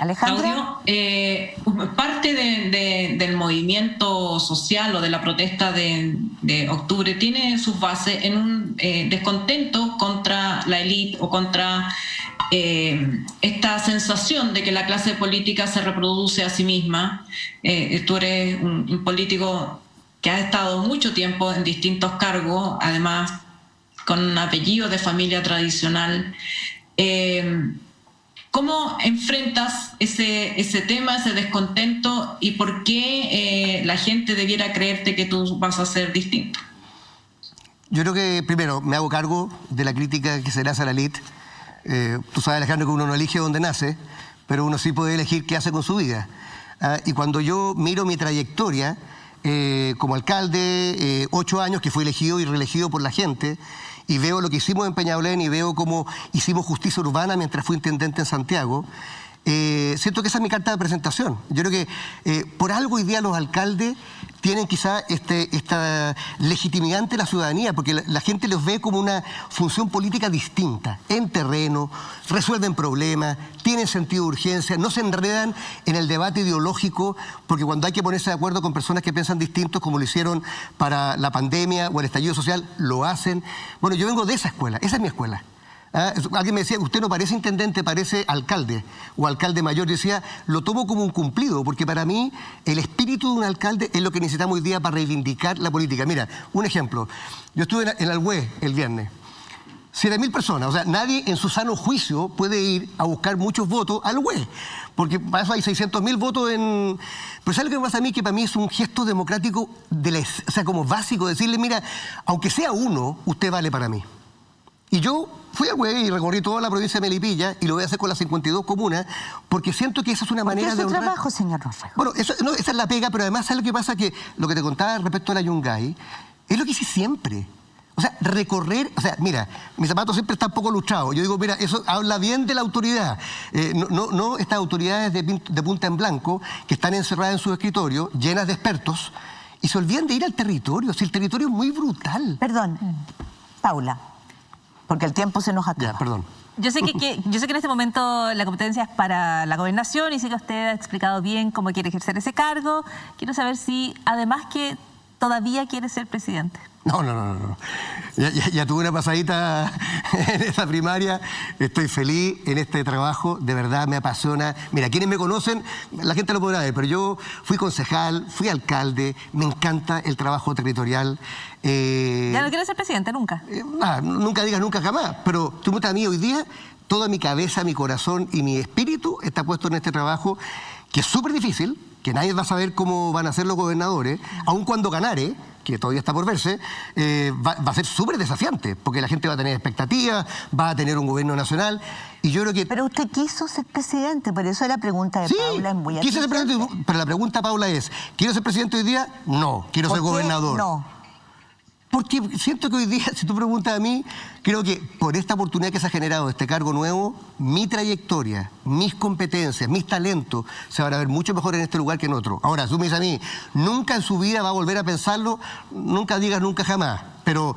Alejandra. Claudio, parte del movimiento social o de la protesta de octubre tiene sus bases en un descontento contra la élite o contra esta sensación de que la clase política se reproduce a sí misma. Tú eres un político que ha estado mucho tiempo en distintos cargos, además con un apellido de familia tradicional. ¿Cómo enfrentas ese tema, ese descontento, y por qué la gente debiera creerte que tú vas a ser distinto? Yo creo que, primero, me hago cargo de la crítica que se le hace a la élite. Tú sabes, Alejandro, que uno no elige dónde nace, pero uno sí puede elegir qué hace con su vida. Y cuando yo miro mi trayectoria como alcalde, 8 años que fui elegido y reelegido por la gente, y veo lo que hicimos en Peñalolén y veo cómo hicimos justicia urbana mientras fui intendente en Santiago, siento que esa es mi carta de presentación. Yo creo que por algo hoy día los alcaldes tienen quizá esta legitimidad ante la ciudadanía, porque la gente los ve como una función política distinta, en terreno, resuelven problemas, tienen sentido de urgencia, no se enredan en el debate ideológico, porque cuando hay que ponerse de acuerdo con personas que piensan distintos, como lo hicieron para la pandemia o el estallido social, lo hacen. Bueno, yo vengo de esa escuela, esa es mi escuela. Alguien me decía, usted no parece intendente, parece alcalde o alcalde mayor. Yo decía, lo tomo como un cumplido, porque para mí el espíritu de un alcalde es lo que necesitamos hoy día para reivindicar la política. Mira, un ejemplo, yo estuve en Alhué el viernes, 7.000 personas, o sea, nadie en su sano juicio puede ir a buscar muchos votos al Alhué, porque para eso hay 600.000 votos en... Pero ¿sabes lo que me pasa a mí? Que para mí es un gesto democrático, o sea, como básico, decirle, mira, aunque sea uno, usted vale para mí. Y yo fui al Alhué y recorrí toda la provincia de Melipilla y lo voy a hacer con las 52 comunas porque siento que esa es una manera de honrar... ¿Qué es su trabajo, señor Orrego? Bueno, esa es la pega, pero además, ¿sabes lo que pasa? Que lo que te contaba respecto a la Yungay es lo que hice siempre. O sea, recorrer... O sea, mira, mi zapato siempre está un poco lustrado. Yo digo, mira, eso habla bien de la autoridad. No estas autoridades de punta en blanco que están encerradas en su escritorio, llenas de expertos, y se olvidan de ir al territorio. Si el territorio es muy brutal. Perdón, Paula, porque el tiempo se nos acaba. Ya, perdón. Yo sé que en este momento la competencia es para la gobernación y sé que usted ha explicado bien cómo quiere ejercer ese cargo. Quiero saber si, además, que todavía quiere ser presidente. No. Ya tuve una pasadita en esa primaria. Estoy feliz en este trabajo. De verdad me apasiona. Mira, quienes me conocen, la gente lo podrá ver, pero yo fui concejal, fui alcalde. Me encanta el trabajo territorial. ¿Ya no quiere ser presidente nunca? Nunca digas nunca jamás. Pero tú me a mí hoy día, toda mi cabeza, mi corazón y mi espíritu está puesto en este trabajo, que es súper difícil, que nadie va a saber cómo van a ser los gobernadores, aun cuando ganare, que todavía está por verse, va a ser súper desafiante, porque la gente va a tener expectativas, va a tener un gobierno nacional, y yo creo que... Pero usted quiso ser presidente, por eso la pregunta de Paula es muy quise ser presidente, pero la pregunta, Paula, es, ¿quiero ser presidente hoy día? No, quiero ser gobernador. No. Porque siento que hoy día, si tú preguntas a mí, creo que por esta oportunidad que se ha generado este cargo nuevo, mi trayectoria, mis competencias, mis talentos se van a ver mucho mejor en este lugar que en otro. Ahora, tú me dices a mí, nunca en su vida va a volver a pensarlo, nunca digas nunca jamás, pero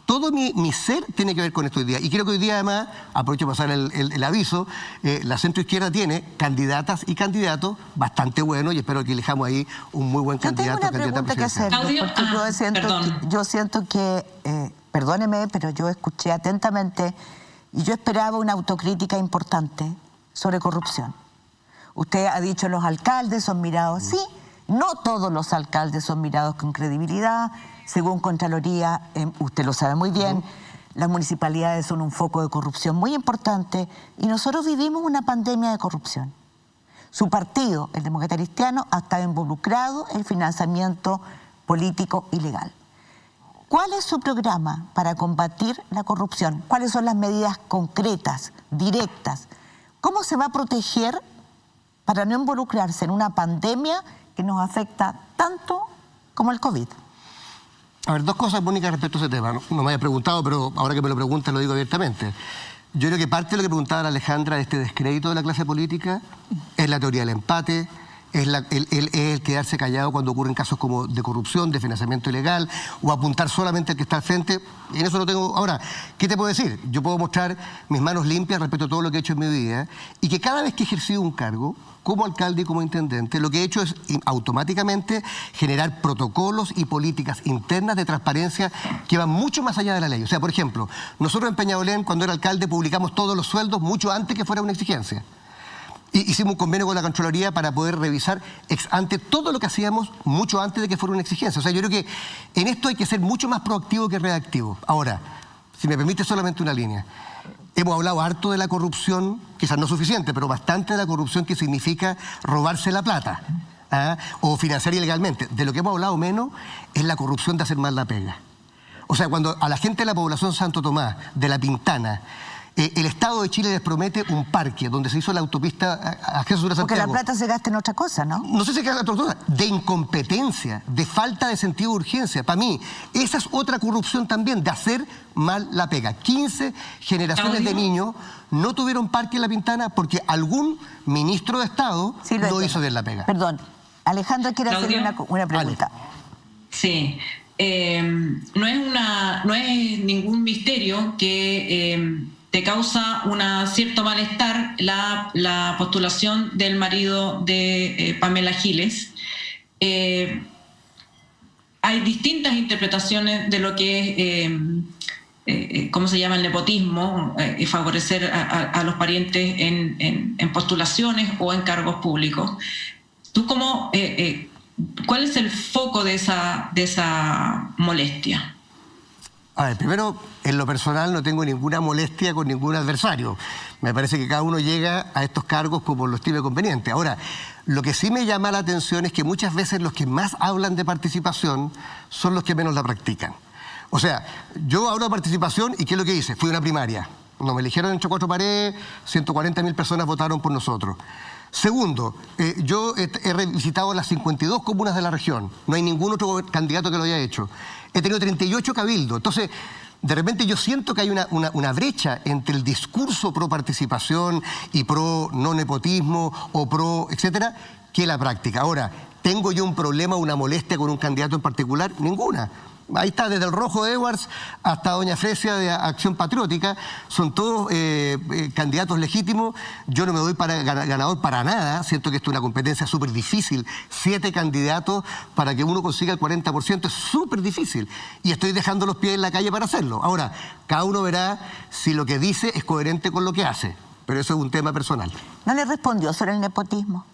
todo mi ser tiene que ver con esto hoy día. Y creo que hoy día, además, aprovecho para pasar el aviso, la centroizquierda tiene candidatas y candidatos bastante buenos y espero que elijamos ahí un muy buen candidato. Yo tengo una pregunta que hacer, porque yo siento que perdóneme, pero yo escuché atentamente y yo esperaba una autocrítica importante sobre corrupción. Usted ha dicho los alcaldes son mirados, sí, no todos los alcaldes son mirados con credibilidad, según Contraloría, usted lo sabe muy bien, las municipalidades son un foco de corrupción muy importante y nosotros vivimos una pandemia de corrupción. Su partido, el Demócrata Cristiano, ha estado involucrado en financiamiento político ilegal. ¿Cuál es su programa para combatir la corrupción? ¿Cuáles son las medidas concretas, directas? ¿Cómo se va a proteger para no involucrarse en una pandemia que nos afecta tanto como el COVID? A ver, dos cosas, Mónica, respecto a ese tema. No me había preguntado, pero ahora que me lo preguntan lo digo abiertamente. Yo creo que parte de lo que preguntaba la Alejandra de este descrédito de la clase política es la teoría del empate, es el quedarse callado cuando ocurren casos como de corrupción, de financiamiento ilegal, o apuntar solamente al que está al frente. Y en eso no tengo... Ahora, ¿qué te puedo decir? Yo puedo mostrar mis manos limpias respecto a todo lo que he hecho en mi vida y que cada vez que he ejercido un cargo, como alcalde y como intendente, lo que he hecho es automáticamente generar protocolos y políticas internas de transparencia que van mucho más allá de la ley. O sea, por ejemplo, nosotros en Peñalolén, cuando era alcalde, publicamos todos los sueldos mucho antes que fuera una exigencia. Hicimos un convenio con la Contraloría para poder revisar ex ante todo lo que hacíamos mucho antes de que fuera una exigencia. O sea, yo creo que en esto hay que ser mucho más proactivo que reactivo. Ahora, si me permite solamente una línea. Hemos hablado harto de la corrupción, quizás no suficiente, pero bastante de la corrupción que significa robarse la plata o financiar ilegalmente. De lo que hemos hablado menos es la corrupción de hacer mal la pega. O sea, cuando a la gente de la población Santo Tomás, de La Pintana, el Estado de Chile les promete un parque donde se hizo la autopista a Jesús de Santiago. Porque la plata se gasta en otra cosa, ¿no? No sé si se gasta en otra cosa. De incompetencia, de falta de sentido de urgencia. Para mí, esa es otra corrupción también, de hacer mal la pega. 15 generaciones de niños no tuvieron parque en La Pintana porque algún ministro de Estado no hizo bien la pega. Perdón, Alejandra quiere hacerle una pregunta. Vale. Sí. No es ningún misterio que te causa un cierto malestar la postulación del marido de Pamela Giles. Hay distintas interpretaciones de lo que es, ¿cómo se llama?, el nepotismo, favorecer a los parientes en postulaciones o en cargos públicos. ¿Tú cómo... ¿Cuál es el foco de esa molestia? A ver, primero, en lo personal no tengo ninguna molestia con ningún adversario. Me parece que cada uno llega a estos cargos como lo estime conveniente. Ahora, lo que sí me llama la atención es que muchas veces los que más hablan de participación son los que menos la practican. O sea, yo hablo de participación y ¿qué es lo que hice? Fui a una primaria. Nos me eligieron entre cuatro paredes, 140.000 personas votaron por nosotros. Segundo, yo he visitado las 52 comunas de la región. No hay ningún otro candidato que lo haya hecho. He tenido 38 cabildos. Entonces, de repente yo siento que hay una brecha entre el discurso pro participación y pro no nepotismo o pro, etcétera, que la práctica. Ahora, ¿tengo yo un problema, una molestia con un candidato en particular? Ninguna. Ahí está, desde el Rojo Edwards hasta Doña Fresia de Acción Patriótica, son todos candidatos legítimos. Yo no me doy para ganador para nada, siento que esto es una competencia súper difícil. 7 candidatos para que uno consiga el 40% es súper difícil. Y estoy dejando los pies en la calle para hacerlo. Ahora, cada uno verá si lo que dice es coherente con lo que hace, pero eso es un tema personal. ¿No le respondió sobre el nepotismo?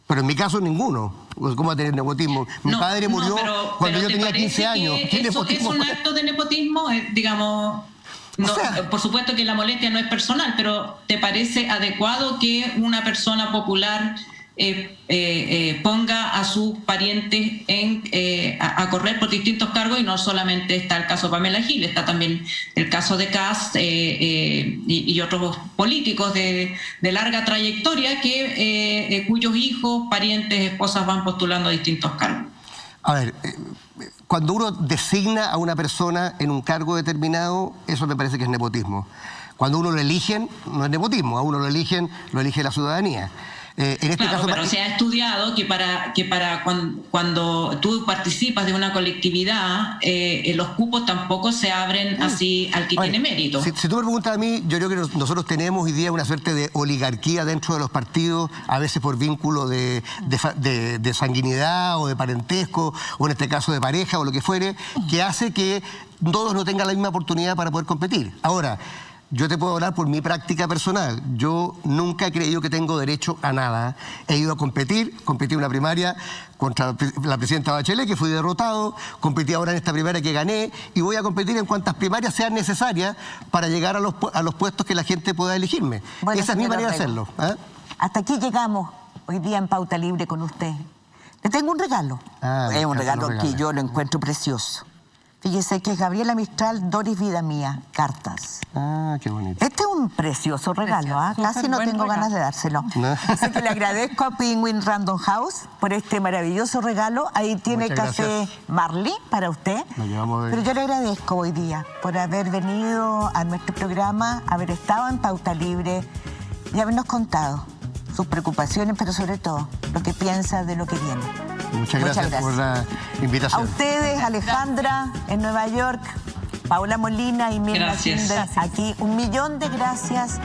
Pero en mi caso ninguno. ¿Cómo va a tener nepotismo? Mi padre murió cuando yo tenía 15 años. ¿Eso es un acto de nepotismo? Digamos, no, o sea, por supuesto que la molestia no es personal, pero ¿te parece adecuado que una persona popular ponga a sus parientes a correr por distintos cargos? Y no solamente está el caso de Pamela Giles, está también el caso de Kast y otros políticos de larga trayectoria cuyos hijos, parientes, esposas van postulando a distintos cargos. A ver, cuando uno designa a una persona en un cargo determinado, eso me parece que es nepotismo. Cuando uno lo eligen, no es nepotismo, a uno lo elige la ciudadanía. En este caso, pero se ha estudiado que para cuando tú participas de una colectividad, los cupos tampoco se abren así al que tiene mérito. Si tú me preguntas a mí, yo creo que nosotros tenemos hoy día una suerte de oligarquía dentro de los partidos, a veces por vínculo de sanguinidad o de parentesco, o en este caso de pareja o lo que fuere, que hace que todos no tengan la misma oportunidad para poder competir. Ahora, yo te puedo hablar por mi práctica personal. Yo nunca he creído que tengo derecho a nada. He ido a competí en una primaria contra la presidenta Bachelet, que fui derrotado, competí ahora en esta primaria que gané, y voy a competir en cuantas primarias sean necesarias para llegar a los puestos que la gente pueda elegirme. Bueno, esa es mi manera de hacerlo. Hasta aquí llegamos hoy día en Pauta Libre con usted. Le tengo un regalo. Es un regalo que yo lo encuentro precioso. Fíjese que es Gabriela Mistral, Doris Vida Mía, cartas. Qué bonito. Este es un precioso regalo, casi no tengo ganas de dárselo. Así que le agradezco a Penguin Random House por este maravilloso regalo. Ahí tiene café Marley para usted. Pero yo le agradezco hoy día por haber venido a nuestro programa, haber estado en Pauta Libre y habernos contado sus preocupaciones, pero sobre todo lo que piensa de lo que viene. Muchas gracias por la invitación. A ustedes, Alejandra, en Nueva York, Paula Molina y Mirna Kinder, aquí. 1.000.000 de gracias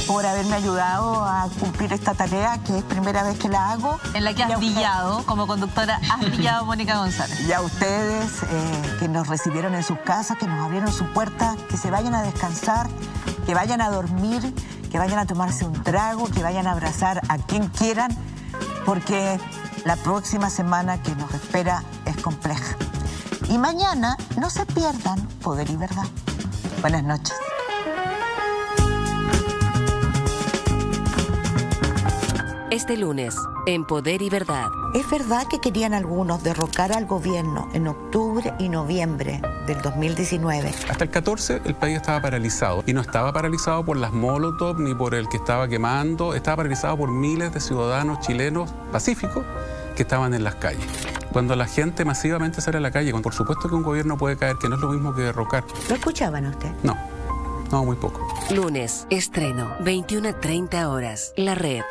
por haberme ayudado a cumplir esta tarea, que es primera vez que la hago. En la que has brillado, como conductora, has brillado, Mónica González. Y a ustedes que nos recibieron en sus casas, que nos abrieron su puerta, que se vayan a descansar, que vayan a dormir, que vayan a tomarse un trago, que vayan a abrazar a quien quieran, porque la próxima semana que nos espera es compleja. Y mañana no se pierdan Poder y Verdad. Buenas noches. Este lunes, en Poder y Verdad. ¿Es verdad que querían algunos derrocar al gobierno en octubre y noviembre del 2019? Hasta el 14 el país estaba paralizado. Y no estaba paralizado por las Molotov ni por el que estaba quemando. Estaba paralizado por miles de ciudadanos chilenos pacíficos que estaban en las calles. Cuando la gente masivamente sale a la calle, por supuesto que un gobierno puede caer, que no es lo mismo que derrocar. ¿Lo escuchaban usted? No, muy poco. Lunes, estreno, 21:30 horas. La Red.